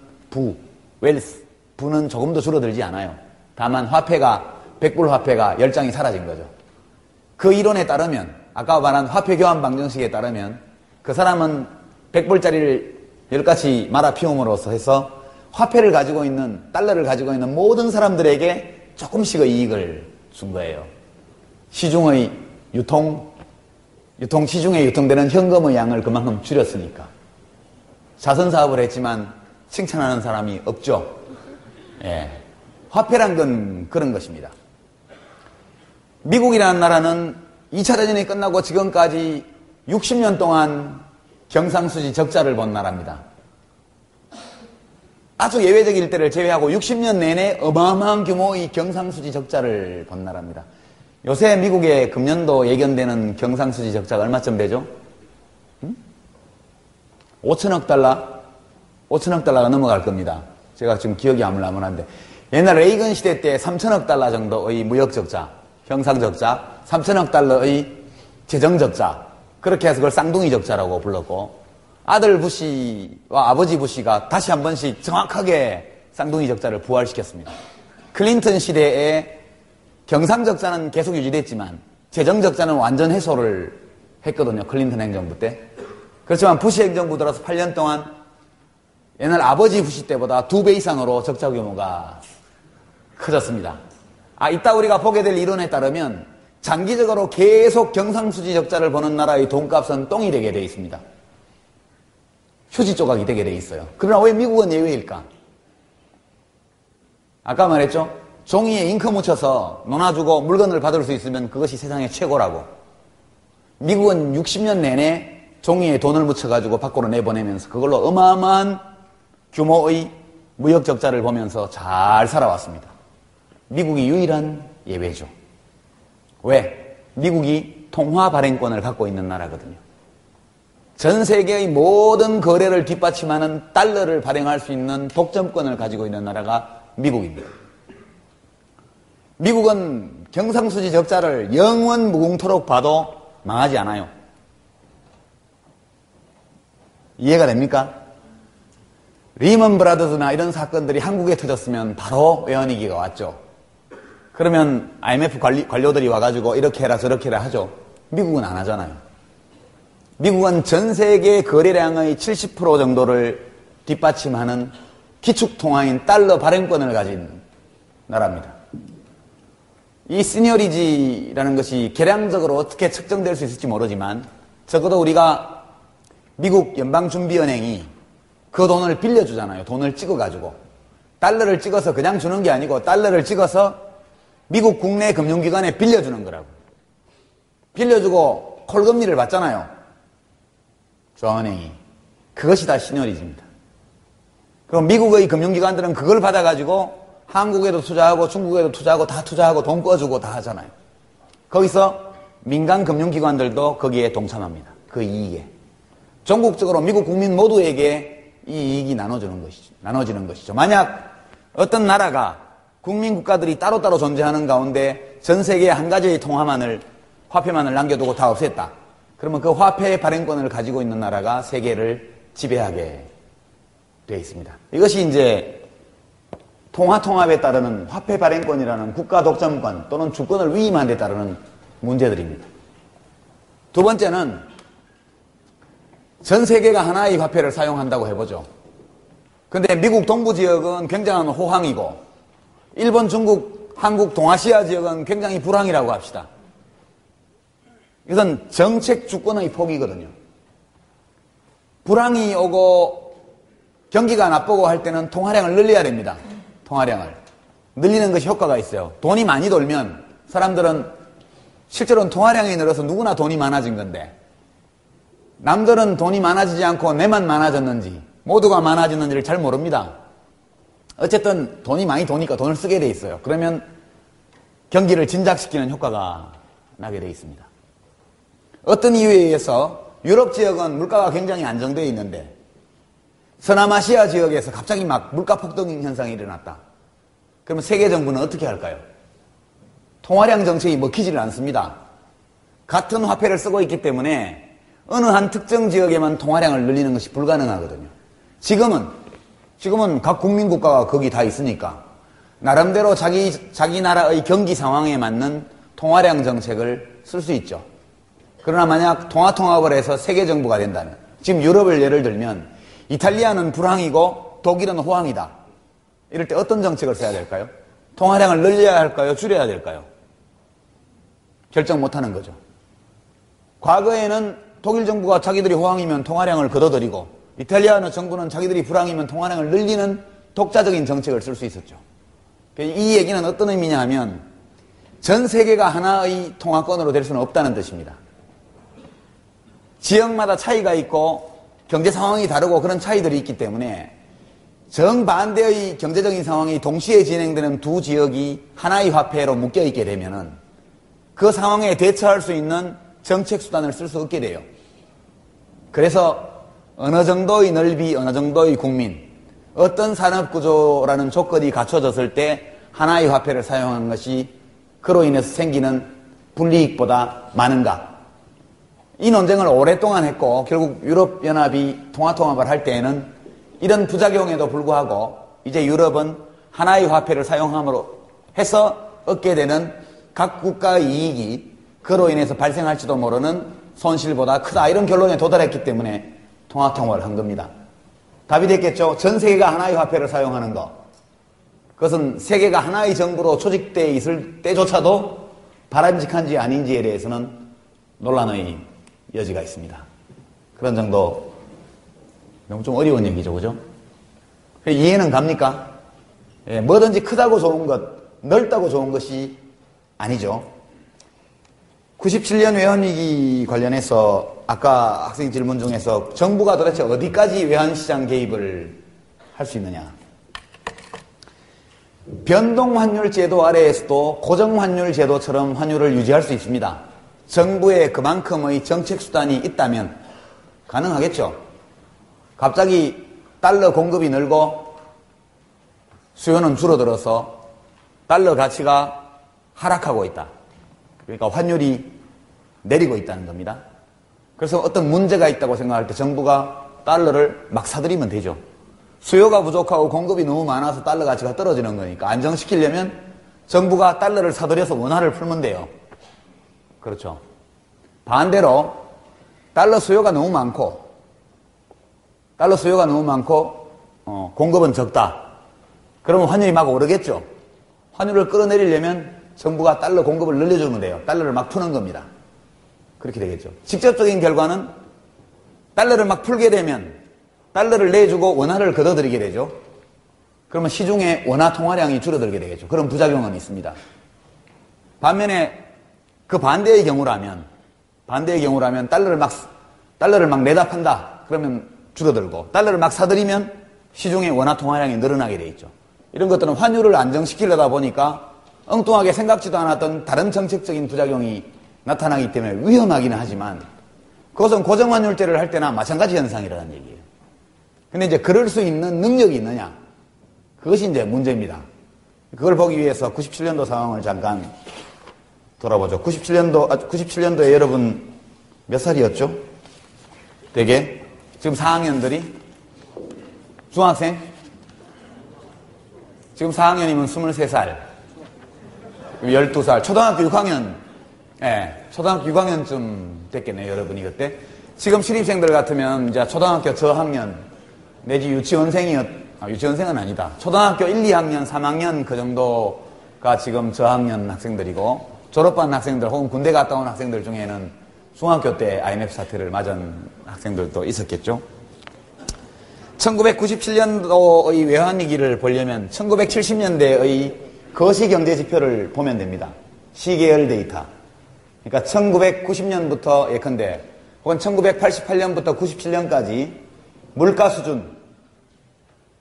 웰스, 부는 조금도 줄어들지 않아요. 다만 화폐가, 100불 화폐가 10장이 사라진 거죠. 그 이론에 따르면, 아까 말한 화폐 교환 방정식에 따르면 그 사람은 100불짜리를 10가지 말아 피움으로써 해서 화폐를 가지고 있는, 달러를 가지고 있는 모든 사람들에게 조금씩의 이익을 준 거예요. 시중의 시중에 유통되는 현금의 양을 그만큼 줄였으니까. 자선사업을 했지만 칭찬하는 사람이 없죠. 예. 화폐란 건 그런 것입니다. 미국이라는 나라는 2차 대전이 끝나고 지금까지 60년 동안 경상수지 적자를 본 나라입니다. 아주 예외적일 때를 제외하고 60년 내내 어마어마한 규모의 경상수지 적자를 본 나라입니다. 요새 미국의 금년도 예견되는 경상수지 적자가 얼마쯤 되죠? 5천억 달러? 5천억 달러가 넘어갈 겁니다. 제가 지금 기억이 아물아물한데 옛날 레이건 시대 때 3천억 달러 정도의 무역 적자, 형상 적자, 3천억 달러의 재정 적자, 그렇게 해서 그걸 쌍둥이 적자라고 불렀고, 아들 부시와 아버지 부시가 다시 한 번씩 정확하게 쌍둥이 적자를 부활시켰습니다. 클린턴 시대에 경상 적자는 계속 유지됐지만 재정 적자는 완전 해소를 했거든요. 클린턴 행정부 때. 그렇지만 부시 행정부 들어서 8년 동안 옛날 아버지 부시 때보다 2배 이상으로 적자 규모가 커졌습니다. 이따 우리가 보게 될 이론에 따르면 장기적으로 계속 경상수지 적자를 보는 나라의 돈값은 똥이 되게 되어 있습니다. 휴지 조각이 되게 되어 있어요. 그러나 왜 미국은 예외일까? 아까 말했죠? 종이에 잉크 묻혀서 논아주고 물건을 받을 수 있으면 그것이 세상의 최고라고. 미국은 60년 내내 종이에 돈을 묻혀가지고 밖으로 내보내면서 그걸로 어마어마한 규모의 무역 적자를 보면서 잘 살아왔습니다. 미국이 유일한 예외죠. 왜? 미국이 통화 발행권을 갖고 있는 나라거든요. 전 세계의 모든 거래를 뒷받침하는 달러를 발행할 수 있는 독점권을 가지고 있는 나라가 미국입니다. 미국은 경상수지 적자를 영원 무궁토록 봐도 망하지 않아요. 이해가 됩니까? 리먼 브라더스나 이런 사건들이 한국에 터졌으면 바로 외환위기가 왔죠. 그러면 IMF 관료들이 와가지고 이렇게 해라 저렇게 해라 하죠. 미국은 안 하잖아요. 미국은 전 세계 거래량의 70% 정도를 뒷받침하는 기축통화인 달러 발행권을 가진 나라입니다. 이 시니어리지라는 것이 계량적으로 어떻게 측정될 수 있을지 모르지만 적어도 우리가 미국 연방준비은행이 그 돈을 빌려주잖아요. 돈을 찍어가지고. 달러를 찍어서 그냥 주는 게 아니고 달러를 찍어서 미국 국내 금융기관에 빌려주는 거라고. 빌려주고 콜금리를 받잖아요. 중앙은행이. 그것이 다 시니어리지입니다. 그럼 미국의 금융기관들은 그걸 받아가지고 한국에도 투자하고 중국에도 투자하고 다 투자하고 돈 꿔주고 다 하잖아요. 거기서 민간 금융기관들도 거기에 동참합니다. 그 이익에. 전국적으로 미국 국민 모두에게 이 이익이 나눠지는 것이죠. 만약 어떤 나라가 국민 국가들이 따로따로 존재하는 가운데 전 세계에 한 가지의 화폐만을 남겨두고 다 없앴다. 그러면 그 화폐의 발행권을 가지고 있는 나라가 세계를 지배하게 되어 있습니다. 이것이 이제 통합에 따르는 화폐 발행권이라는 국가 독점권 또는 주권을 위임한 데 따르는 문제들입니다. 두 번째는 전 세계가 하나의 화폐를 사용한다고 해보죠. 근데 미국 동부 지역은 굉장한 호황이고 일본, 중국, 한국, 동아시아 지역은 굉장히 불황이라고 합시다. 이것은 정책 주권의 포기거든요. 불황이 오고 경기가 나쁘고 할 때는 통화량을 늘려야 됩니다. 통화량을. 늘리는 것이 효과가 있어요. 돈이 많이 돌면 사람들은 실제로는 통화량이 늘어서 누구나 돈이 많아진 건데 남들은 돈이 많아지지 않고 내만 많아졌는지 모두가 많아졌는지를 잘 모릅니다. 어쨌든 돈이 많이 도니까 돈을 쓰게 돼 있어요. 그러면 경기를 진작시키는 효과가 나게 돼 있습니다. 어떤 이유에 의해서 유럽 지역은 물가가 굉장히 안정되어 있는데 서남아시아 지역에서 갑자기 막 물가 폭등 현상이 일어났다. 그러면 세계 정부는 어떻게 할까요? 통화량 정책이 먹히지를 않습니다. 같은 화폐를 쓰고 있기 때문에 어느 한 특정 지역에만 통화량을 늘리는 것이 불가능하거든요. 지금은 각 국민국가가 거기 다 있으니까 나름대로 자기 나라의 경기 상황에 맞는 통화량 정책을 쓸 수 있죠. 그러나 만약 통합을 해서 세계 정부가 된다면 지금 유럽을 예를 들면 이탈리아는 불황이고 독일은 호황이다. 이럴 때 어떤 정책을 써야 될까요? 통화량을 늘려야 할까요? 줄여야 될까요? 결정 못하는 거죠. 과거에는 독일 정부가 자기들이 호황이면 통화량을 걷어들이고 이탈리아 정부는 자기들이 불황이면 통화량을 늘리는 독자적인 정책을 쓸 수 있었죠. 이 얘기는 어떤 의미냐 하면 전 세계가 하나의 통화권으로 될 수는 없다는 뜻입니다. 지역마다 차이가 있고 경제 상황이 다르고 그런 차이들이 있기 때문에 정반대의 경제적인 상황이 동시에 진행되는 두 지역이 하나의 화폐로 묶여 있게 되면은 그 상황에 대처할 수 있는 정책 수단을 쓸 수 없게 돼요. 그래서 어느 정도의 넓이, 어느 정도의 국민, 어떤 산업구조라는 조건이 갖춰졌을 때 하나의 화폐를 사용하는 것이 그로 인해서 생기는 불이익보다 많은가. 이 논쟁을 오랫동안 했고 결국 유럽연합이 통화통합을 할 때에는 이런 부작용에도 불구하고 이제 유럽은 하나의 화폐를 사용함으로 해서 얻게 되는 각 국가의 이익이 그로 인해서 발생할지도 모르는 손실보다 크다, 이런 결론에 도달했기 때문에 통화통합을 한 겁니다. 답이 됐겠죠? 전 세계가 하나의 화폐를 사용하는 것, 그것은 세계가 하나의 정부로 조직되어 있을 때조차도 바람직한지 아닌지에 대해서는 논란의 여지가 있습니다. 그런 정도, 너무 좀 어려운 얘기죠, 그죠? 이해는 갑니까? 예, 뭐든지 크다고 좋은 것, 넓다고 좋은 것이 아니죠. 97년 외환위기 관련해서 아까 학생 질문 중에서 정부가 도대체 어디까지 외환시장 개입을 할 수 있느냐. 변동환율 제도 아래에서도 고정환율 제도처럼 환율을 유지할 수 있습니다. 정부에 그만큼의 정책 수단이 있다면 가능하겠죠. 갑자기 달러 공급이 늘고 수요는 줄어들어서 달러 가치가 하락하고 있다. 그러니까 환율이 내리고 있다는 겁니다. 그래서 어떤 문제가 있다고 생각할 때 정부가 달러를 막 사들이면 되죠. 수요가 부족하고 공급이 너무 많아서 달러 가치가 떨어지는 거니까 안정시키려면 정부가 달러를 사들여서 원화를 풀면 돼요. 그렇죠. 반대로 달러 수요가 너무 많고 공급은 적다. 그러면 환율이 막 오르겠죠. 환율을 끌어내리려면 정부가 달러 공급을 늘려주면 돼요. 달러를 막 푸는 겁니다. 그렇게 되겠죠. 직접적인 결과는 달러를 막 풀게 되면 달러를 내주고 원화를 걷어들이게 되죠. 그러면 시중에 원화 통화량이 줄어들게 되겠죠. 그런 부작용은 있습니다. 반면에 그 반대의 경우라면 달러를 막 내다 판다. 그러면 줄어들고 달러를 막 사들이면 시중에 원화 통화량이 늘어나게 돼 있죠. 이런 것들은 환율을 안정시키려다 보니까 엉뚱하게 생각지도 않았던 다른 정책적인 부작용이 나타나기 때문에 위험하기는 하지만 그것은 고정환율제를 할 때나 마찬가지 현상이라는 얘기예요. 근데 이제 그럴 수 있는 능력이 있느냐? 그것이 이제 문제입니다. 그걸 보기 위해서 97년도 상황을 잠깐 돌아보죠. 97년도에 여러분 몇 살이었죠? 되게? 지금 4학년들이? 중학생? 지금 4학년이면 23살. 12살. 초등학교 6학년. 예, 초등학교 6학년쯤 됐겠네요, 여러분이 그때. 지금 신입생들 같으면 이제 초등학교 저학년, 내지 유치원생은 아니다. 초등학교 1, 2학년, 3학년 그 정도가 지금 저학년 학생들이고, 졸업한 학생들 혹은 군대 갔다 온 학생들 중에는 중학교 때 IMF 사태를 맞은 학생들도 있었겠죠. 1997년도의 외환위기를 보려면 1970년대의 거시경제지표를 보면 됩니다. 시계열 데이터. 그러니까 1990년부터 예컨대 혹은 1988년부터 97년까지 물가 수준,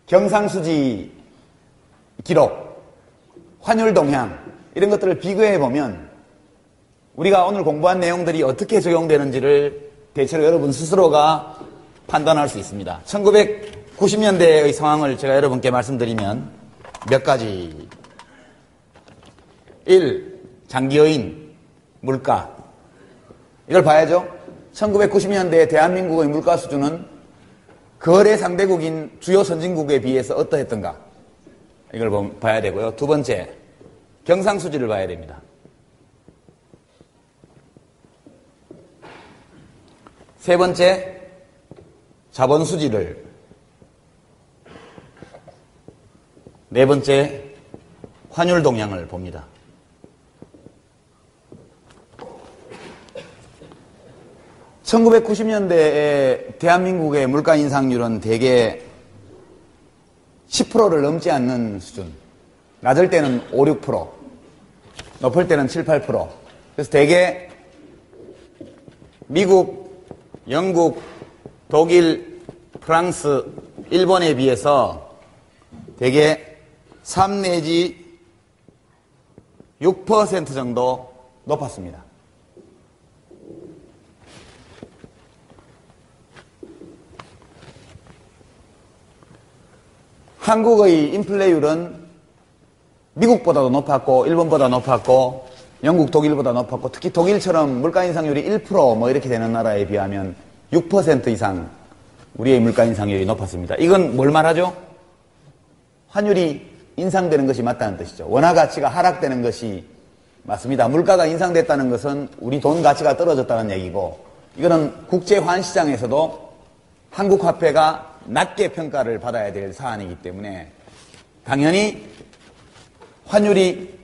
경상수지 기록, 환율 동향 이런 것들을 비교해 보면 우리가 오늘 공부한 내용들이 어떻게 적용되는지를 대체로 여러분 스스로가 판단할 수 있습니다. 1990년대의 상황을 제가 여러분께 말씀드리면 몇 가지. 1. 장기여인 물가. 이걸 봐야죠. 1990년대 대한민국의 물가 수준은 거래 상대국인 주요 선진국에 비해서 어떠했던가. 이걸 봐야 되고요. 두 번째, 경상수지를 봐야 됩니다. 세 번째, 자본수지를. 네 번째, 환율 동향을 봅니다. (1990년대에) 대한민국의 물가 인상률은 대개 10%를 넘지 않는 수준. 낮을 때는 5, 6%, 높을 때는 7, 8%. 그래서 대개 미국, 영국, 독일, 프랑스, 일본에 비해서 대개 3 내지 6% 정도 높았습니다. 한국의 인플레율은 미국보다도 높았고 일본보다 높았고 영국, 독일보다 높았고 특히 독일처럼 물가 인상률이 1% 이렇게 되는 나라에 비하면 6% 이상 우리의 물가 인상률이 높았습니다. 이건 뭘 말하죠? 환율이 인상되는 것이 맞다는 뜻이죠. 원화 가치가 하락되는 것이 맞습니다. 물가가 인상됐다는 것은 우리 돈 가치가 떨어졌다는 얘기고 이거는 국제환시장에서도 한국 화폐가 낮게 평가를 받아야 될 사안이기 때문에 당연히 환율이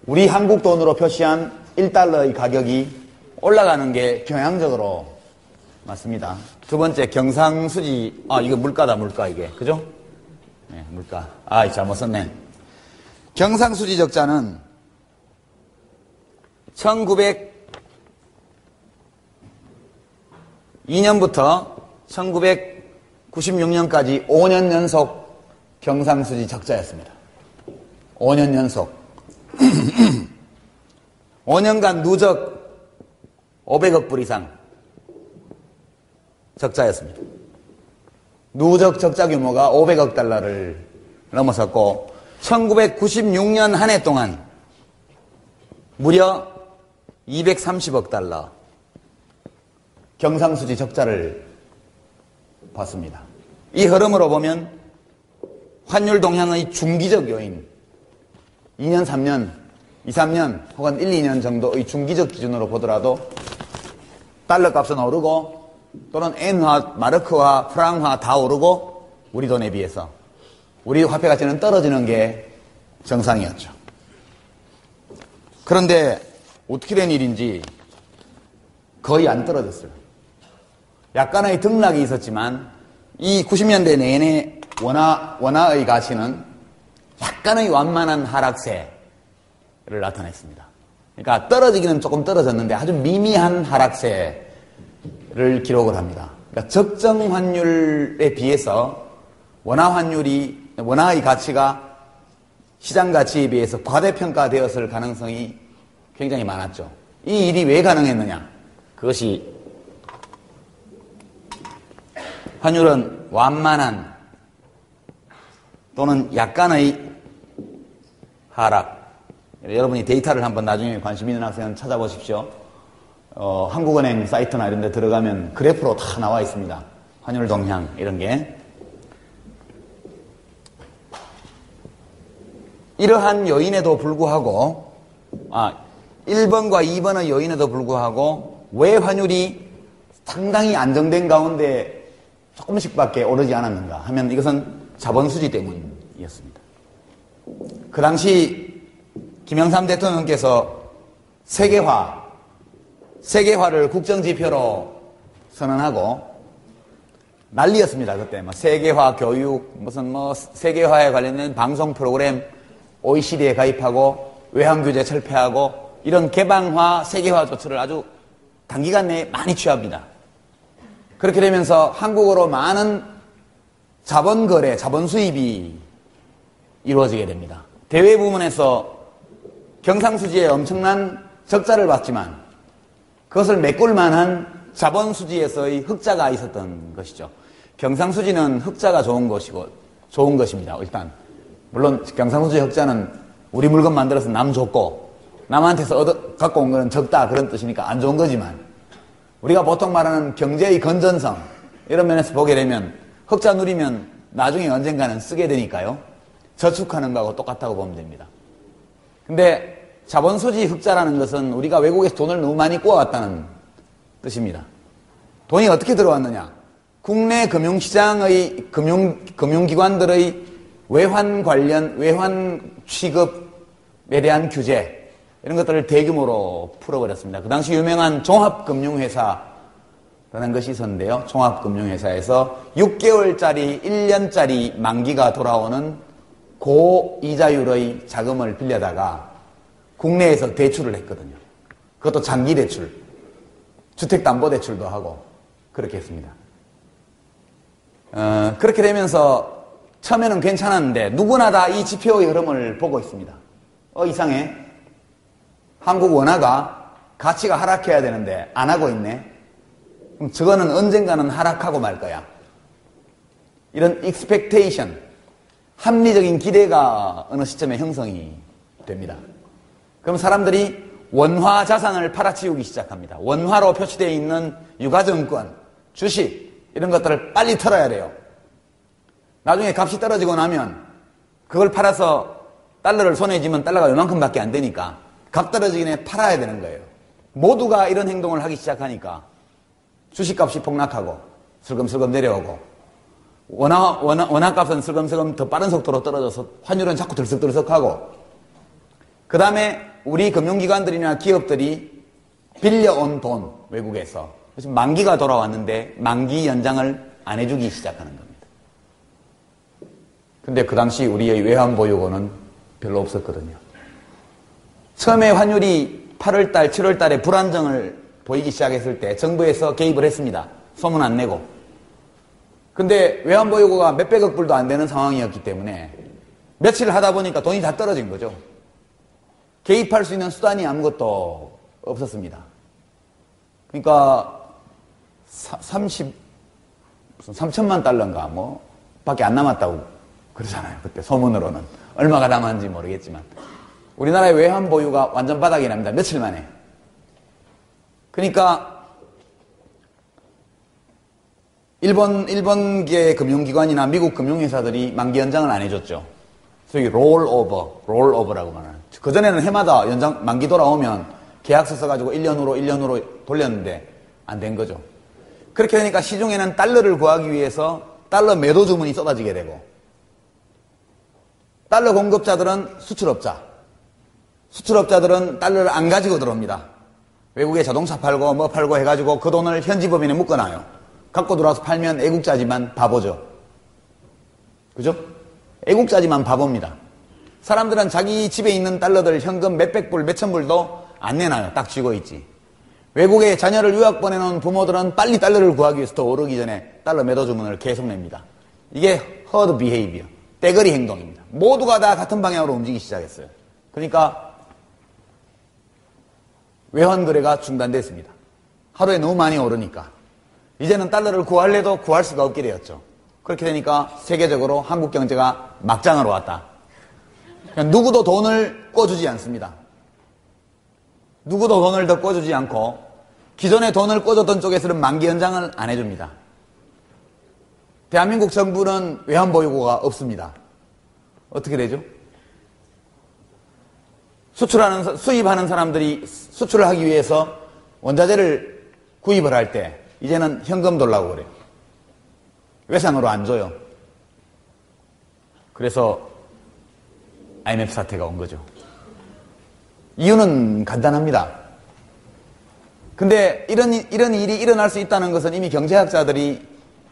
우리 한국 돈으로 표시한 1달러의 가격이 올라가는 게 경향적으로 맞습니다. 두 번째 경상수지, 이거 물가다 물가 이게 그죠? 네, 물가. 잘못 썼네. 경상수지 적자는 1902년부터 1996년까지 5년 연속 경상수지 적자였습니다. 5년 연속. 5년간 누적 500억 불 이상 적자였습니다. 누적 적자 규모가 500억 달러를 넘어섰고 1996년 한 해 동안 무려 230억 달러 경상수지 적자를 봤습니다. 이 흐름으로 보면 환율 동향의 중기적 요인 2년, 3년, 2, 3년 혹은 1, 2년 정도의 중기적 기준으로 보더라도 달러 값은 오르고 또는 엔화, 마르크화, 프랑화 다 오르고 우리 돈에 비해서 우리 화폐 가치는 떨어지는 게 정상이었죠. 그런데 어떻게 된 일인지 거의 안 떨어졌어요. 약간의 등락이 있었지만 이 90년대 내내 원화의 가치는 약간의 완만한 하락세를 나타냈습니다. 그러니까 떨어지기는 조금 떨어졌는데 아주 미미한 하락세를 기록을 합니다. 그러니까 적정 환율에 비해서 원화의 가치가 시장 가치에 비해서 과대평가되었을 가능성이 굉장히 많았죠. 이 일이 왜 가능했느냐? 그것이 환율은 완만한 또는 약간의 하락. 여러분이 데이터를 한번 나중에 관심 있는 학생은 찾아보십시오. 한국은행 사이트나 이런 데 들어가면 그래프로 다 나와 있습니다. 환율 동향 이런 게. 이러한 요인에도 불구하고 1번과 2번의 요인에도 불구하고 왜 환율이 상당히 안정된 가운데 조금씩밖에 오르지 않았는가 하면 이것은 자본수지 때문이었습니다. 그 당시 김영삼 대통령께서 세계화를 국정지표로 선언하고 난리였습니다. 그때 세계화 교육, 세계화에 관련된 방송 프로그램 OECD에 가입하고 외환규제 철폐하고 이런 개방화, 세계화 조치를 아주 단기간 내에 많이 취합니다. 그렇게 되면서 한국으로 많은 자본 거래, 자본 수입이 이루어지게 됩니다. 대외 부문에서 경상수지에 엄청난 적자를 봤지만 그것을 메꿀 만한 자본수지에서의 흑자가 있었던 것이죠. 경상수지는 흑자가 좋은 것입니다. 일단 물론 경상수지 흑자는 우리 물건 만들어서 남 줬고 남한테서 갖고 온 거는 적다 그런 뜻이니까 안 좋은 거지만 우리가 보통 말하는 경제의 건전성 이런 면에서 보게 되면 흑자 누리면 나중에 언젠가는 쓰게 되니까요. 저축하는 거하고 똑같다고 보면 됩니다. 근데 자본수지 흑자라는 것은 우리가 외국에서 돈을 너무 많이 꾸어왔다는 뜻입니다. 돈이 어떻게 들어왔느냐? 국내 금융시장의 금융기관들의 외환 취급에 대한 규제 이런 것들을 대규모로 풀어버렸습니다. 그 당시 유명한 종합금융회사 라는 것이 있었는데요. 종합금융회사에서 6개월짜리, 1년짜리 만기가 돌아오는 고이자율의 자금을 빌려다가 국내에서 대출을 했거든요. 그것도 장기 대출, 주택담보대출도 하고 그렇게 했습니다. 그렇게 되면서 처음에는 괜찮았는데 누구나 다 이 지표의 흐름을 보고 있습니다. 이상해. 한국 원화가 가치가 하락해야 되는데 안 하고 있네. 그럼 저거는 언젠가는 하락하고 말 거야. 이런 expectation, 합리적인 기대가 어느 시점에 형성이 됩니다. 그럼 사람들이 원화 자산을 팔아치우기 시작합니다. 원화로 표시되어 있는 유가증권, 주식 이런 것들을 빨리 털어야 돼요. 나중에 값이 떨어지고 나면 그걸 팔아서 달러를 손에 쥐면 달러가 요만큼밖에 안 되니까 값 떨어지기 전에 팔아야 되는 거예요. 모두가 이런 행동을 하기 시작하니까 주식값이 폭락하고 슬금슬금 내려오고 원화값은 슬금슬금 더 빠른 속도로 떨어져서 환율은 자꾸 들썩들썩하고 그 다음에 우리 금융기관들이나 기업들이 빌려온 돈 외국에서 그래서 만기가 돌아왔는데 만기 연장을 안 해주기 시작하는 겁니다. 근데 그 당시 우리의 외환보유고는 별로 없었거든요. 처음에 환율이 8월달, 7월달에 불안정을 보이기 시작했을 때 정부에서 개입을 했습니다. 소문 안 내고. 근데 외환보유고가 몇백억 불도 안 되는 상황이었기 때문에 며칠 하다 보니까 돈이 다 떨어진 거죠. 개입할 수 있는 수단이 아무것도 없었습니다. 그러니까 3천만 달러인가 뭐 밖에 안 남았다고 그러잖아요. 그때 소문으로는. 얼마가 남았는지 모르겠지만. 우리나라의 외환 보유가 완전 바닥이 납니다. 며칠 만에. 그러니까 일본계 금융기관이나 미국 금융회사들이 만기 연장을 안 해줬죠. 소위 롤오버라고 말하는. 그전에는 해마다 연장, 만기 돌아오면 계약서 써가지고 1년으로 돌렸는데 안 된 거죠. 그렇게 되니까 시중에는 달러를 구하기 위해서 달러 매도 주문이 쏟아지게 되고 달러 공급자들은 수출업자들은 달러를 안 가지고 들어옵니다. 외국에 자동차 팔고 뭐 팔고 해가지고 그 돈을 현지법인에 묶어놔요. 갖고 들어와서 팔면 애국자지만 바보죠. 그죠? 애국자지만 바보입니다. 사람들은 자기 집에 있는 달러들 현금 몇백 불, 몇천 불도 안 내놔요. 딱 쥐고 있지. 외국에 자녀를 유학 보내놓은 부모들은 빨리 달러를 구하기 위해서 더 오르기 전에 달러 매도 주문을 계속 냅니다. 이게 herd behavior, 떼거리 행동입니다. 모두가 다 같은 방향으로 움직이기 시작했어요. 그러니까 외환 거래가 중단됐습니다. 하루에 너무 많이 오르니까. 이제는 달러를 구할래도 구할 수가 없게 되었죠. 그렇게 되니까 세계적으로 한국 경제가 막장으로 왔다. 누구도 돈을 꿔주지 않습니다. 누구도 돈을 더 꿔주지 않고 기존에 돈을 꿔줬던 쪽에서는 만기 연장을 안 해줍니다. 대한민국 정부는 외환보유고가 없습니다. 어떻게 되죠? 수입하는 사람들이 수출을 하기 위해서 원자재를 구입을 할 때 이제는 현금 돌라고 그래요. 외상으로 안 줘요. 그래서 IMF 사태가 온 거죠. 이유는 간단합니다. 근데 이런 일이 일어날 수 있다는 것은 이미 경제학자들이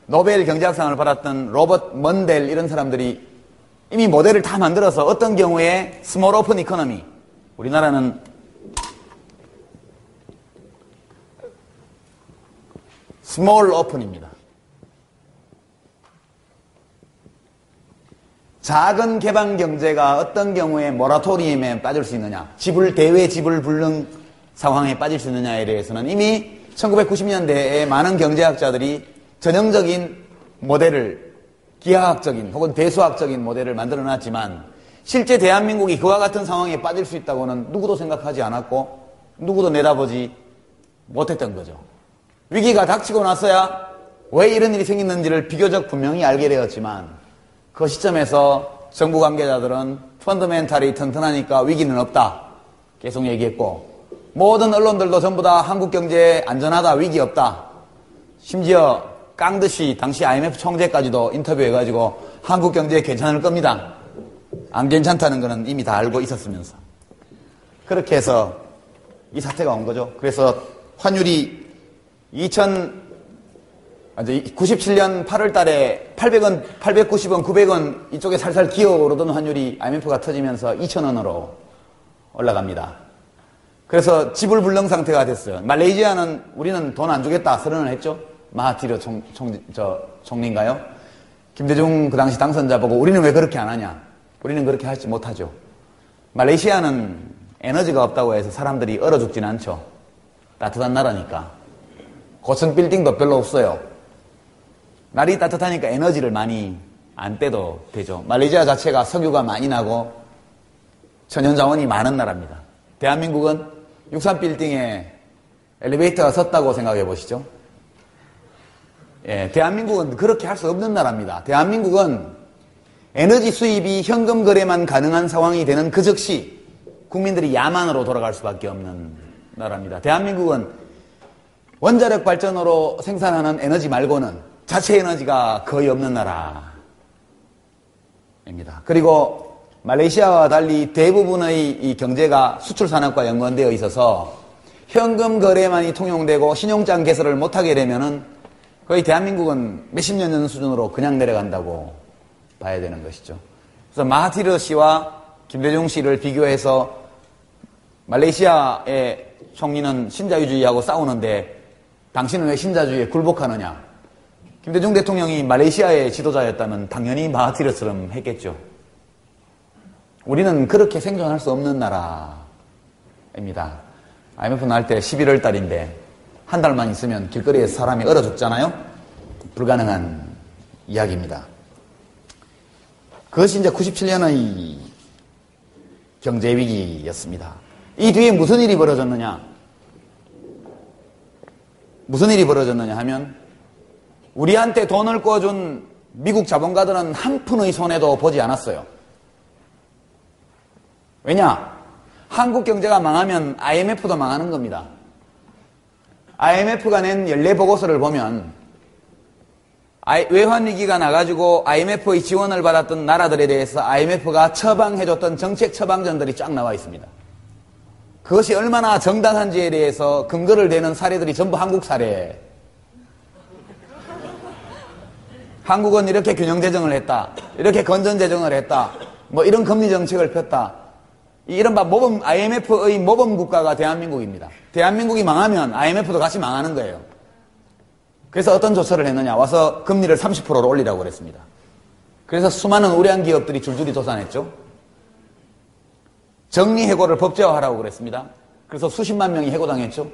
노벨 경제학상을 받았던 로버트 먼델 이런 사람들이 이미 모델을 다 만들어서 어떤 경우에 스몰 오픈 이코노미, 우리나라는 스몰 오픈입니다. 작은 개방 경제가 어떤 경우에 모라토리움에 빠질 수 있느냐, 대외 지불 불능 상황에 빠질 수 있느냐에 대해서는 이미 1990년대에 많은 경제학자들이 전형적인 모델을, 기하학적인 혹은 대수학적인 모델을 만들어 놨지만 실제 대한민국이 그와 같은 상황에 빠질 수 있다고는 누구도 생각하지 않았고 누구도 내다보지 못했던 거죠. 위기가 닥치고 나서야 왜 이런 일이 생겼는지를 비교적 분명히 알게 되었지만 그 시점에서 정부 관계자들은 펀더멘탈이 튼튼하니까 위기는 없다 계속 얘기했고, 모든 언론들도 전부 다 한국 경제 안전하다, 위기 없다. 심지어 깡듯이 당시 IMF 총재까지도 인터뷰해가지고 한국 경제 괜찮을 겁니다, 안 괜찮다는 거는 이미 다 알고 있었으면서 그렇게 해서 이 사태가 온 거죠. 그래서 환율이 이제 97년 8월 달에 800원, 890원, 900원 이쪽에 살살 기어오르던 환율이 IMF가 터지면서 2,000원으로 올라갑니다. 그래서 지불불능 상태가 됐어요. 말레이시아는 우리는 돈 안 주겠다 선언을 했죠. 마하티르 총리인가요? 김대중 그 당시 당선자 보고 우리는 왜 그렇게 안 하냐? 우리는 그렇게 하지 못하죠. 말레이시아는 에너지가 없다고 해서 사람들이 얼어 죽진 않죠. 따뜻한 나라니까. 고층 빌딩도 별로 없어요. 날이 따뜻하니까 에너지를 많이 안 떼도 되죠. 말레이시아 자체가 석유가 많이 나고 천연자원이 많은 나라입니다. 대한민국은 63빌딩에 엘리베이터가 섰다고 생각해 보시죠. 예, 대한민국은 그렇게 할 수 없는 나라입니다. 대한민국은 에너지 수입이 현금 거래만 가능한 상황이 되는 그 즉시 국민들이 야만으로 돌아갈 수밖에 없는 나라입니다. 대한민국은 원자력 발전으로 생산하는 에너지 말고는 자체 에너지가 거의 없는 나라입니다. 그리고 말레이시아와 달리 대부분의 이 경제가 수출 산업과 연관되어 있어서 현금 거래만이 통용되고 신용장 개설을 못하게 되면은 거의 대한민국은 몇십 년 전 수준으로 그냥 내려간다고 봐야 되는 것이죠. 그래서 마하티르 씨와 김대중 씨를 비교해서 말레이시아의 총리는 신자유주의하고 싸우는데 당신은 왜 신자주의에 굴복하느냐? 김대중 대통령이 말레이시아의 지도자였다면 당연히 마하티르처럼 했겠죠. 우리는 그렇게 생존할 수 없는 나라입니다. IMF 나올 때 11월 달인데 한 달만 있으면 길거리에서 사람이 얼어 죽잖아요? 불가능한 이야기입니다. 그것이 이제 97년의 경제위기였습니다. 이 뒤에 무슨 일이 벌어졌느냐? 무슨 일이 벌어졌느냐 하면 우리한테 돈을 꿔준 미국 자본가들은 한 푼의 손해도 보지 않았어요. 왜냐? 한국 경제가 망하면 IMF도 망하는 겁니다. IMF가 낸 연례 보고서를 보면 외환위기가 나가지고 IMF의 지원을 받았던 나라들에 대해서 IMF가 처방해줬던 정책 처방전들이 쫙 나와 있습니다. 그것이 얼마나 정당한지에 대해서 근거를 대는 사례들이 전부 한국 사례. 한국은 이렇게 균형재정을 했다. 이렇게 건전재정을 했다. 뭐 이런 금리정책을 폈다. 이른바 모범, IMF의 모범 국가가 대한민국입니다. 대한민국이 망하면 IMF도 같이 망하는 거예요. 그래서 어떤 조처를 했느냐. 와서 금리를 30%로 올리라고 그랬습니다. 그래서 수많은 우량 기업들이 줄줄이 도산했죠. 정리해고를 법제화하라고 그랬습니다. 그래서 수십만 명이 해고당했죠.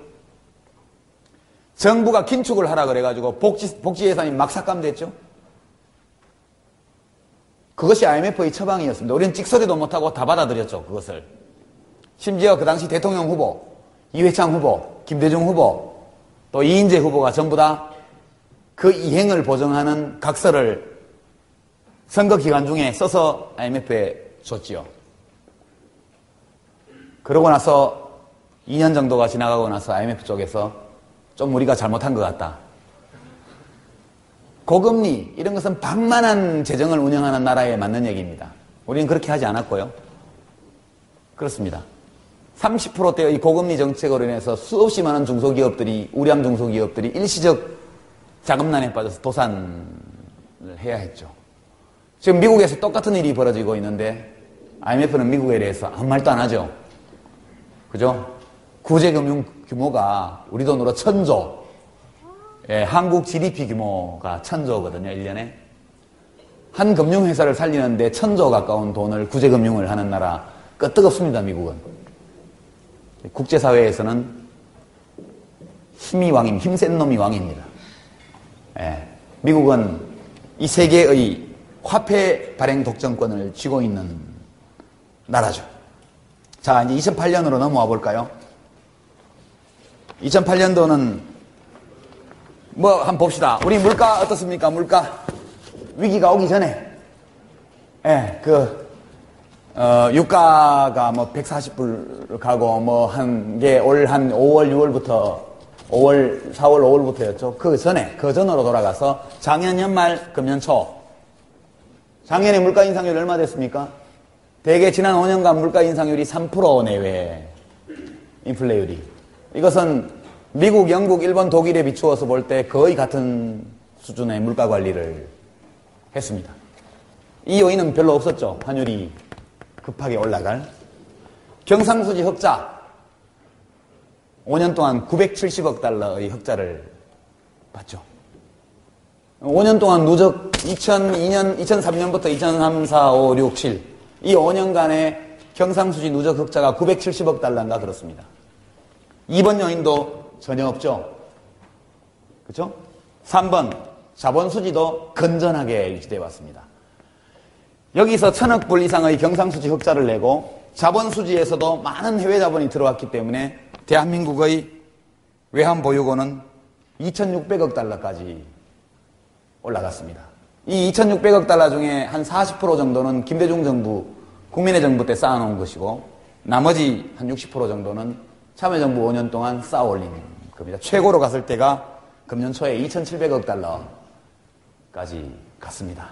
정부가 긴축을 하라 그래가지고 복지 예산이 막 삭감됐죠. 그것이 IMF의 처방이었습니다. 우리는 찍소리도 못하고 다 받아들였죠. 그것을. 심지어 그 당시 대통령 후보, 이회창 후보, 김대중 후보, 또 이인재 후보가 전부 다 그 이행을 보증하는 각서를 선거 기간 중에 써서 IMF에 줬지요. 그러고 나서 2년 정도가 지나가고 나서 IMF 쪽에서 좀 우리가 잘못한 것 같다. 고금리 이런 것은 방만한 재정을 운영하는 나라에 맞는 얘기입니다. 우리는 그렇게 하지 않았고요. 그렇습니다. 30%대의 이 고금리 정책으로 인해서 수없이 많은 중소기업들이 우량 중소기업들이 일시적 자금난에 빠져서 도산을 해야 했죠. 지금 미국에서 똑같은 일이 벌어지고 있는데 IMF는 미국에 대해서 아무 말도 안 하죠. 그죠? 구제금융 규모가 우리 돈으로 1,000조. 예, 한국 GDP 규모가 1,000조거든요, 1년에. 한 금융회사를 살리는데 1,000조 가까운 돈을 구제금융을 하는 나라, 끄떡없습니다, 미국은. 국제사회에서는 힘센 놈이 왕입니다. 예, 미국은 이 세계의 화폐 발행 독점권을 쥐고 있는 나라죠. 자, 이제 2008년으로 넘어와 볼까요? 2008년도는 뭐 한번 봅시다. 우리 물가 어떻습니까? 물가 위기가 오기 전에 예, 유가가 뭐 140불 가고 뭐 한 게 올 한 5월 6월부터 4월 5월부터였죠. 그 전으로 돌아가서 작년 연말 금년 초 작년에 물가 인상률이 얼마 됐습니까? 대개 지난 5년간 물가 인상률이 3% 내외 인플레율이. 이것은 미국, 영국, 일본, 독일에 비추어서 볼 때 거의 같은 수준의 물가 관리를 했습니다. 이 요인은 별로 없었죠. 환율이 급하게 올라갈. 경상수지 흑자 5년 동안 970억 달러의 흑자를 봤죠. 5년 동안 누적 2003년부터 2003, 4, 5, 6, 7 이 5년간의 경상수지 누적 흑자가 970억 달러인가 그렇습니다. 이번 요인도 전혀 없죠. 그렇죠? 3번 자본수지도 건전하게 유지되어 왔습니다. 여기서 1000억 불 이상의 경상수지 흑자를 내고 자본수지에서도 많은 해외 자본이 들어왔기 때문에 대한민국의 외환보유고는 2600억 달러까지 올라갔습니다. 이 2600억 달러 중에 한 40% 정도는 김대중 정부, 국민의 정부 때 쌓아놓은 것이고 나머지 한 60% 정도는 참여정부 5년 동안 쌓아올린 겁니다. 최고로 갔을 때가 금년 초에 2700억 달러까지 갔습니다.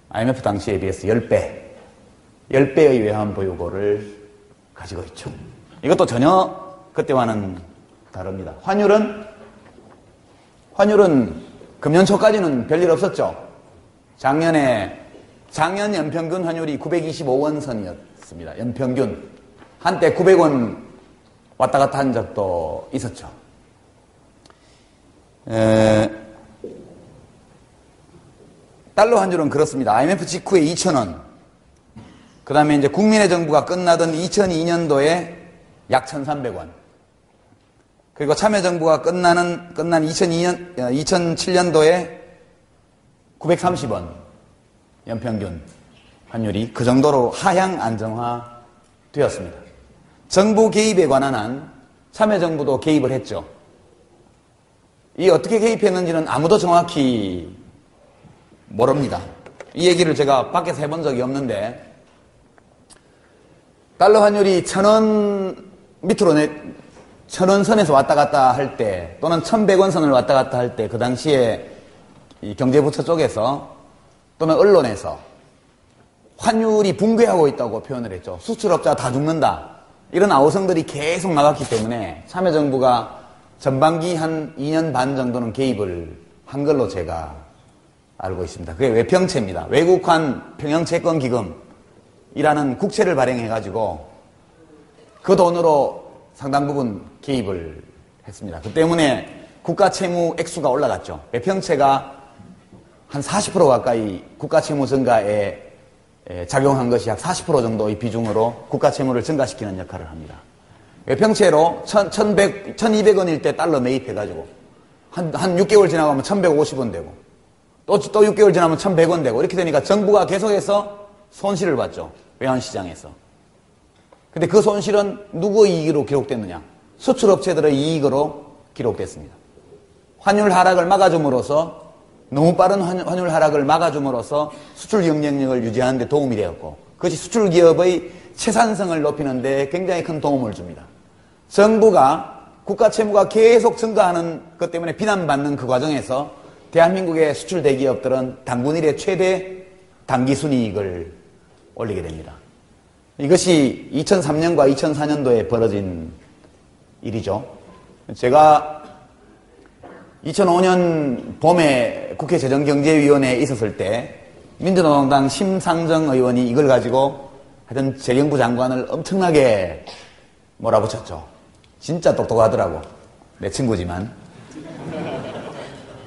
IMF 당시에 비해서 10배의 외환보유고를 가지고 있죠. 이것도 전혀 그때와는 다릅니다. 환율은 금년 초까지는 별일 없었죠. 작년 연평균 환율이 925원 선이었습니다. 연평균. 한때 900원 왔다 갔다 한 적도 있었죠. 달러 환율은 그렇습니다. IMF 직후에 2,000원. 그 다음에 이제 국민의 정부가 끝나던 2002년도에 약 1,300원. 그리고 참여정부가 끝난 2007년도에 930원. 연평균 환율이 그 정도로 하향 안정화 되었습니다. 정부 개입에 관한 한 참여정부도 개입을 했죠. 이 어떻게 개입했는지는 아무도 정확히 모릅니다. 이 얘기를 제가 밖에서 해본 적이 없는데 달러 환율이 1,000원 밑으로 1,000원 선에서 왔다 갔다 할 때 또는 1,100원 선을 왔다 갔다 할 때 그 당시에 이 경제부처 쪽에서 또는 언론에서 환율이 붕괴하고 있다고 표현을 했죠. 수출업자 다 죽는다. 이런 아우성들이 계속 나갔기 때문에 참여정부가 전반기 한 2년 반 정도는 개입을 한 걸로 제가 알고 있습니다. 그게 외평채입니다. 외국환 평형채권기금이라는 국채를 발행해가지고 그 돈으로 상당 부분 개입을 했습니다. 그 때문에 국가채무 액수가 올라갔죠. 외평채가 한 40% 가까이 국가채무 증가에 작용한 것이 약 40% 정도의 비중으로 국가채무를 증가시키는 역할을 합니다. 외평채로 1,200원일 때 달러 매입해가지고 한 6개월 지나가면 1,150원 되고 또 6개월 지나면 1,100원 되고 이렇게 되니까 정부가 계속해서 손실을 봤죠. 외환시장에서. 근데 그 손실은 누구의 이익으로 기록됐느냐? 수출업체들의 이익으로 기록됐습니다. 환율 하락을 막아줌으로써 너무 빠른 환율 하락을 막아줌으로써 수출 경쟁력을 유지하는 데 도움이 되었고 그것이 수출기업의 채산성을 높이는 데 굉장히 큰 도움을 줍니다. 정부가 국가 채무가 계속 증가하는 것 때문에 비난받는 그 과정에서 대한민국의 수출 대기업들은 당군 이래 최대 당기순이익을 올리게 됩니다. 이것이 2003년과 2004년도에 벌어진 일이죠. 제가 2005년 봄에 국회 재정경제위원회에 있었을 때 민주노동당 심상정 의원이 이걸 가지고 하여튼 재경부 장관을 엄청나게 몰아붙였죠. 진짜 똑똑하더라고. 내 친구지만.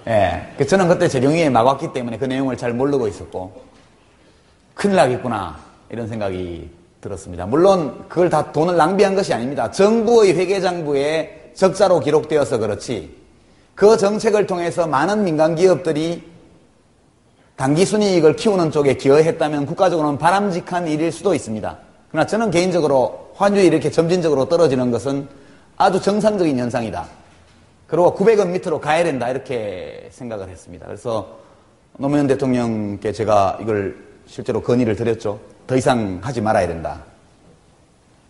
예. 저는 그때 재경위에 막 왔기 때문에 그 내용을 잘 모르고 있었고 큰일 나겠구나 이런 생각이 들었습니다. 물론 그걸 다 돈을 낭비한 것이 아닙니다. 정부의 회계장부에 적자로 기록되어서 그렇지 그 정책을 통해서 많은 민간기업들이 당기순이익을 키우는 쪽에 기여했다면 국가적으로는 바람직한 일일 수도 있습니다. 그러나 저는 개인적으로 환율이 이렇게 점진적으로 떨어지는 것은 아주 정상적인 현상이다. 그리고 900원 밑으로 가야 된다 이렇게 생각을 했습니다. 그래서 노무현 대통령께 제가 이걸 실제로 건의를 드렸죠. 더 이상 하지 말아야 된다.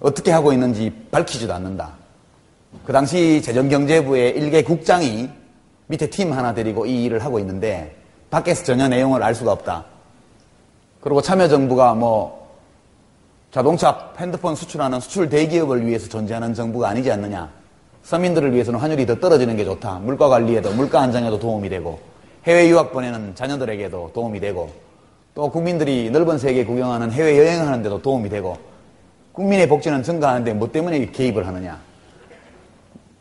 어떻게 하고 있는지 밝히지도 않는다. 그 당시 재정경제부의 일개 국장이 밑에 팀 하나 데리고 이 일을 하고 있는데 밖에서 전혀 내용을 알 수가 없다. 그리고 참여정부가 뭐 자동차, 핸드폰 수출하는 수출 대기업을 위해서 존재하는 정부가 아니지 않느냐. 서민들을 위해서는 환율이 더 떨어지는 게 좋다. 물가 관리에도 물가 안정에도 도움이 되고 해외 유학 보내는 자녀들에게도 도움이 되고 또 국민들이 넓은 세계 구경하는 해외 여행을 하는데도 도움이 되고 국민의 복지는 증가하는데 뭐 때문에 개입을 하느냐.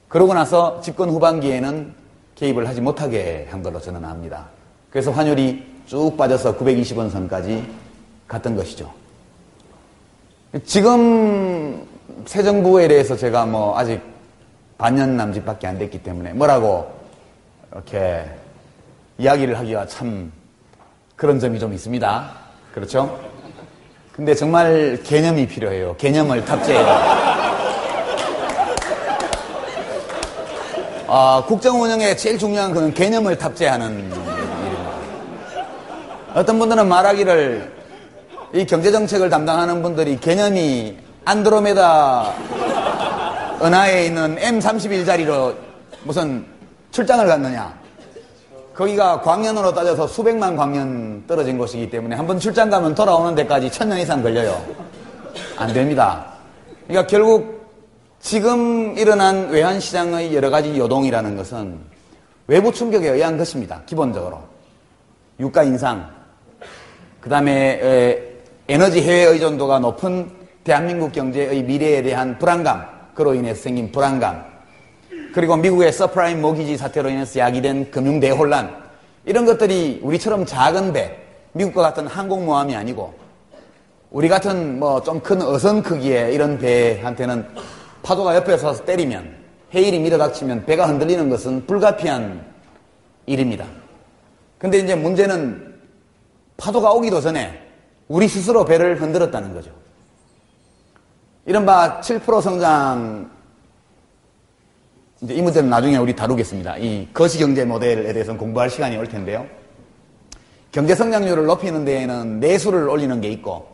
그러고 나서 집권 후반기에는 개입을 하지 못하게 한 걸로 저는 압니다. 그래서 환율이 쭉 빠져서 920원 선까지 갔던 것이죠. 지금 새 정부에 대해서 제가 뭐 아직 반년 남짓밖에 안 됐기 때문에 뭐라고 이렇게 이야기를 하기가 참 그런 점이 좀 있습니다. 그렇죠? 근데 정말 개념이 필요해요. 개념을 탑재해요. 국정 운영에 제일 중요한 것은 개념을 탑재하는 일입니다. 어떤 분들은 말하기를 이 경제정책을 담당하는 분들이 개념이 안드로메다 은하에 있는 M31자리로 무슨 출장을 갔느냐. 거기가 광년으로 따져서 수백만 광년 떨어진 곳이기 때문에 한번 출장 가면 돌아오는 데까지 1000년 이상 걸려요. 안 됩니다. 그러니까 결국 지금 일어난 외환시장의 여러 가지 요동이라는 것은 외부 충격에 의한 것입니다. 기본적으로. 유가 인상, 그 다음에 에너지 해외 의존도가 높은 대한민국 경제의 미래에 대한 불안감, 그로 인해서 생긴 불안감, 그리고 미국의 서프라임 모기지 사태로 인해서 야기된 금융 대혼란, 이런 것들이 우리처럼 작은 배, 미국과 같은 항공모함이 아니고 우리 같은 뭐 좀 큰 어선 크기의 이런 배한테는 파도가 옆에 서서 때리면, 해일이 밀어닥치면 배가 흔들리는 것은 불가피한 일입니다. 근데 이제 문제는 파도가 오기도 전에 우리 스스로 배를 흔들었다는 거죠. 이른바 7% 성장, 이제 이 문제는 나중에 우리 다루겠습니다. 이 거시경제 모델에 대해서는 공부할 시간이 올 텐데요. 경제 성장률을 높이는 데에는 내수를 올리는 게 있고,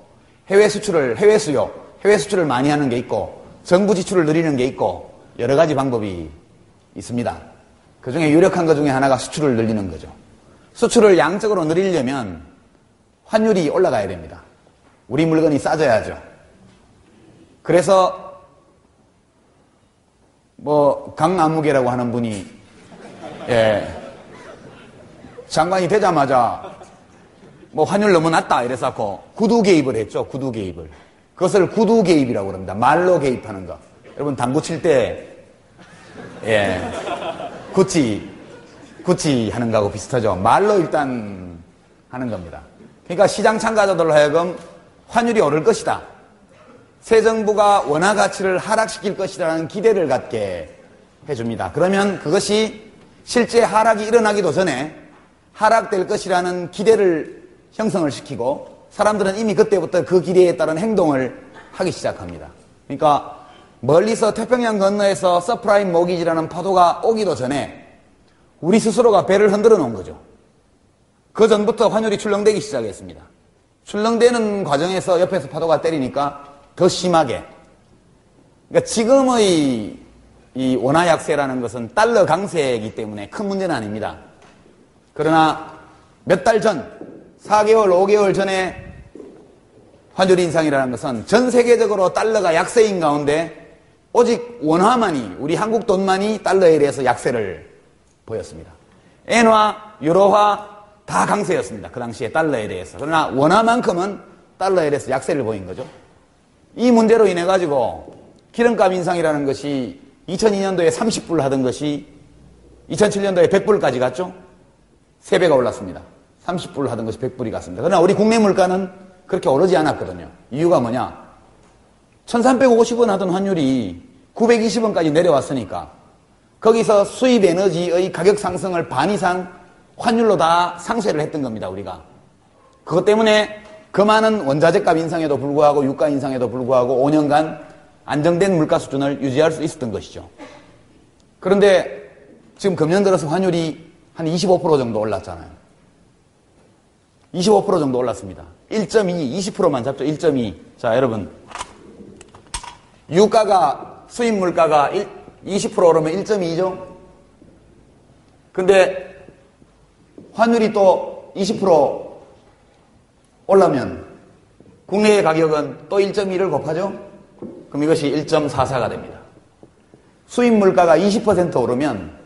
해외 수출을 많이 하는 게 있고, 정부 지출을 늘리는 게 있고, 여러 가지 방법이 있습니다. 그 중에 유력한 것 중에 하나가 수출을 늘리는 거죠. 수출을 양적으로 늘리려면 환율이 올라가야 됩니다. 우리 물건이 싸져야죠. 그래서 뭐 강남무계라고 하는 분이 장관이 되자마자 뭐 환율 너무 낮다 이래서 구두 개입을 했죠. 구두 개입을. 그것을 구두 개입이라고 그럽니다. 말로 개입하는 거. 여러분 당구 칠 때 구찌 하는 거하고 비슷하죠. 말로 일단 하는 겁니다. 그러니까 시장 참가자들로 하여금 환율이 오를 것이다. 새 정부가 원화 가치를 하락시킬 것이라는 기대를 갖게 해줍니다. 그러면 그것이 실제 하락이 일어나기도 전에 하락될 것이라는 기대를 형성을 시키고 사람들은 이미 그때부터 그 기대에 따른 행동을 하기 시작합니다. 그러니까 멀리서 태평양 건너에서 서프라임 모기지라는 파도가 오기도 전에 우리 스스로가 배를 흔들어 놓은 거죠. 그 전부터 환율이 출렁대기 시작했습니다. 출렁대는 과정에서 옆에서 파도가 때리니까 더 심하게. 그러니까 지금의 이 원화 약세라는 것은 달러 강세이기 때문에 큰 문제는 아닙니다. 그러나 몇 달 전, 4개월, 5개월 전에 환율 인상이라는 것은 전 세계적으로 달러가 약세인 가운데 오직 원화만이, 우리 한국 돈만이 달러에 대해서 약세를 보였습니다. 엔화, 유로화 다 강세였습니다. 그 당시에 달러에 대해서. 그러나 원화만큼은 달러에 대해서 약세를 보인 거죠. 이 문제로 인해 가지고 기름값 인상이라는 것이 2002년도에 30불 하던 것이 2007년도에 100불까지 갔죠. 3배가 올랐습니다. 30불 하던 것이 100불이 갔습니다. 그러나 우리 국내 물가는 그렇게 오르지 않았거든요. 이유가 뭐냐? 1350원 하던 환율이 920원까지 내려왔으니까 거기서 수입 에너지의 가격 상승을 반 이상 환율로 다 상쇄를 했던 겁니다. 우리가. 그것 때문에 그 많은 원자재값 인상에도 불구하고 유가 인상에도 불구하고 5년간 안정된 물가 수준을 유지할 수 있었던 것이죠. 그런데 지금 금년 들어서 환율이 한 25% 정도 올랐잖아요. 25% 정도 올랐습니다. 1.2, 20%만 잡죠. 1.2. 자, 여러분. 유가가, 수입 물가가 20% 오르면 1.2죠? 근데 환율이 또 20% 올라면 국내의 가격은 또 1.2를 곱하죠? 그럼 이것이 1.44가 됩니다. 수입 물가가 20% 오르면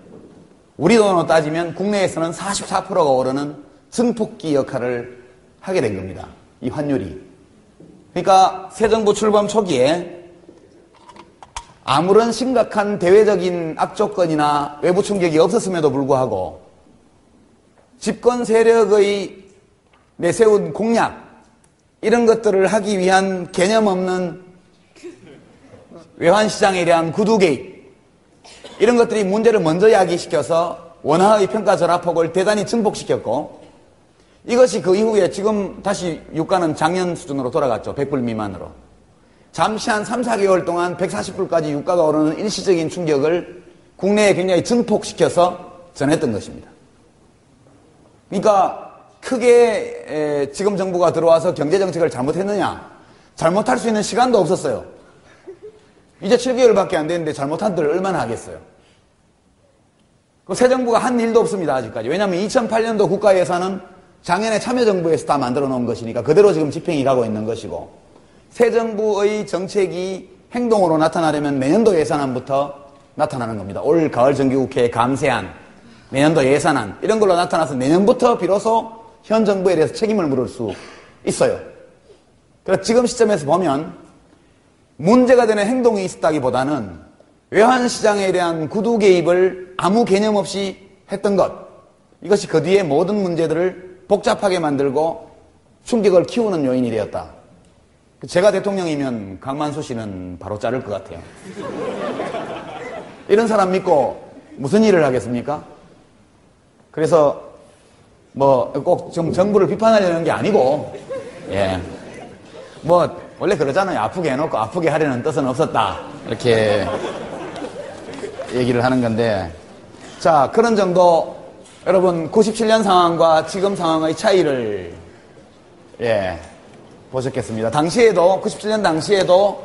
우리 돈으로 따지면 국내에서는 44%가 오르는 증폭기 역할을 하게 된 겁니다. 이 환율이. 그러니까 새 정부 출범 초기에 아무런 심각한 대외적인 악조건이나 외부 충격이 없었음에도 불구하고 집권 세력의 내세운 공약 이런 것들을 하기 위한 개념 없는 외환시장에 대한 구두 개입 이런 것들이 문제를 먼저 야기시켜서 원화의 평가 절하폭을 대단히 증폭시켰고 이것이 그 이후에 지금 다시 유가는 작년 수준으로 돌아갔죠. 100불 미만으로. 잠시 한 3, 4개월 동안 140불까지 유가가 오르는 일시적인 충격을 국내에 굉장히 증폭시켜서 전했던 것입니다. 그러니까 크게 지금 정부가 들어와서 경제정책을 잘못했느냐? 잘못할 수 있는 시간도 없었어요. 이제 7개월밖에 안 됐는데 잘못한 데를 얼마나 하겠어요? 새 정부가 한 일도 없습니다. 아직까지. 왜냐하면 2008년도 국가 예산은 작년에 참여정부에서 다 만들어 놓은 것이니까 그대로 지금 집행이 가고 있는 것이고 새 정부의 정책이 행동으로 나타나려면 내년도 예산안부터 나타나는 겁니다. 올 가을 정기국회의 감세안, 내년도 예산안 이런 걸로 나타나서 내년부터 비로소 현 정부에 대해서 책임을 물을 수 있어요. 그래서 지금 시점에서 보면 문제가 되는 행동이 있었다기보다는 외환시장에 대한 구두 개입을 아무 개념 없이 했던 것 이것이 그 뒤에 모든 문제들을 복잡하게 만들고 충격을 키우는 요인이 되었다. 제가 대통령이면 강만수 씨는 바로 자를 것 같아요. 이런 사람 믿고 무슨 일을 하겠습니까? 그래서 뭐 꼭 좀 정부를 비판하려는 게 아니고 예. 뭐 원래 그러잖아요. 아프게 해놓고 아프게 하려는 뜻은 없었다. 이렇게 얘기를 하는 건데 자 그런 정도 여러분 97년 상황과 지금 상황의 차이를 예 보셨겠습니다. 당시에도 97년 당시에도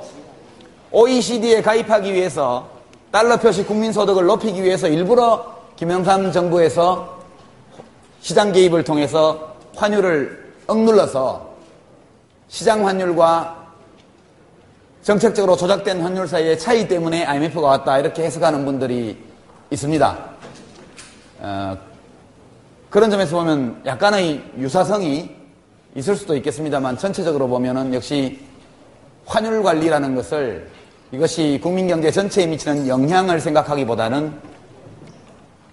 OECD에 가입하기 위해서 달러 표시 국민소득을 높이기 위해서 일부러 김영삼 정부에서 시장 개입을 통해서 환율을 억눌러서 시장 환율과 정책적으로 조작된 환율 사이의 차이 때문에 IMF가 왔다 이렇게 해석하는 분들이 있습니다. 그런 점에서 보면 약간의 유사성이 있을 수도 있겠습니다만 전체적으로 보면은 역시 환율 관리라는 것을 이것이 국민경제 전체에 미치는 영향을 생각하기보다는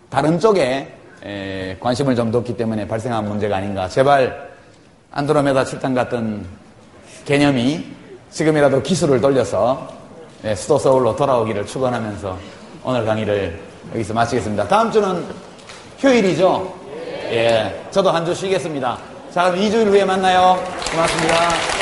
다른 쪽에 관심을 좀 뒀기 때문에 발생한 문제가 아닌가. 제발 안드로메다 칠탄 같은 개념이 지금이라도 기술을 돌려서 수도 서울로 돌아오기를 축원하면서 오늘 강의를 여기서 마치겠습니다. 다음 주는 휴일이죠? 예, 저도 한 주 쉬겠습니다. 자, 그럼 2주일 후에 만나요. 고맙습니다.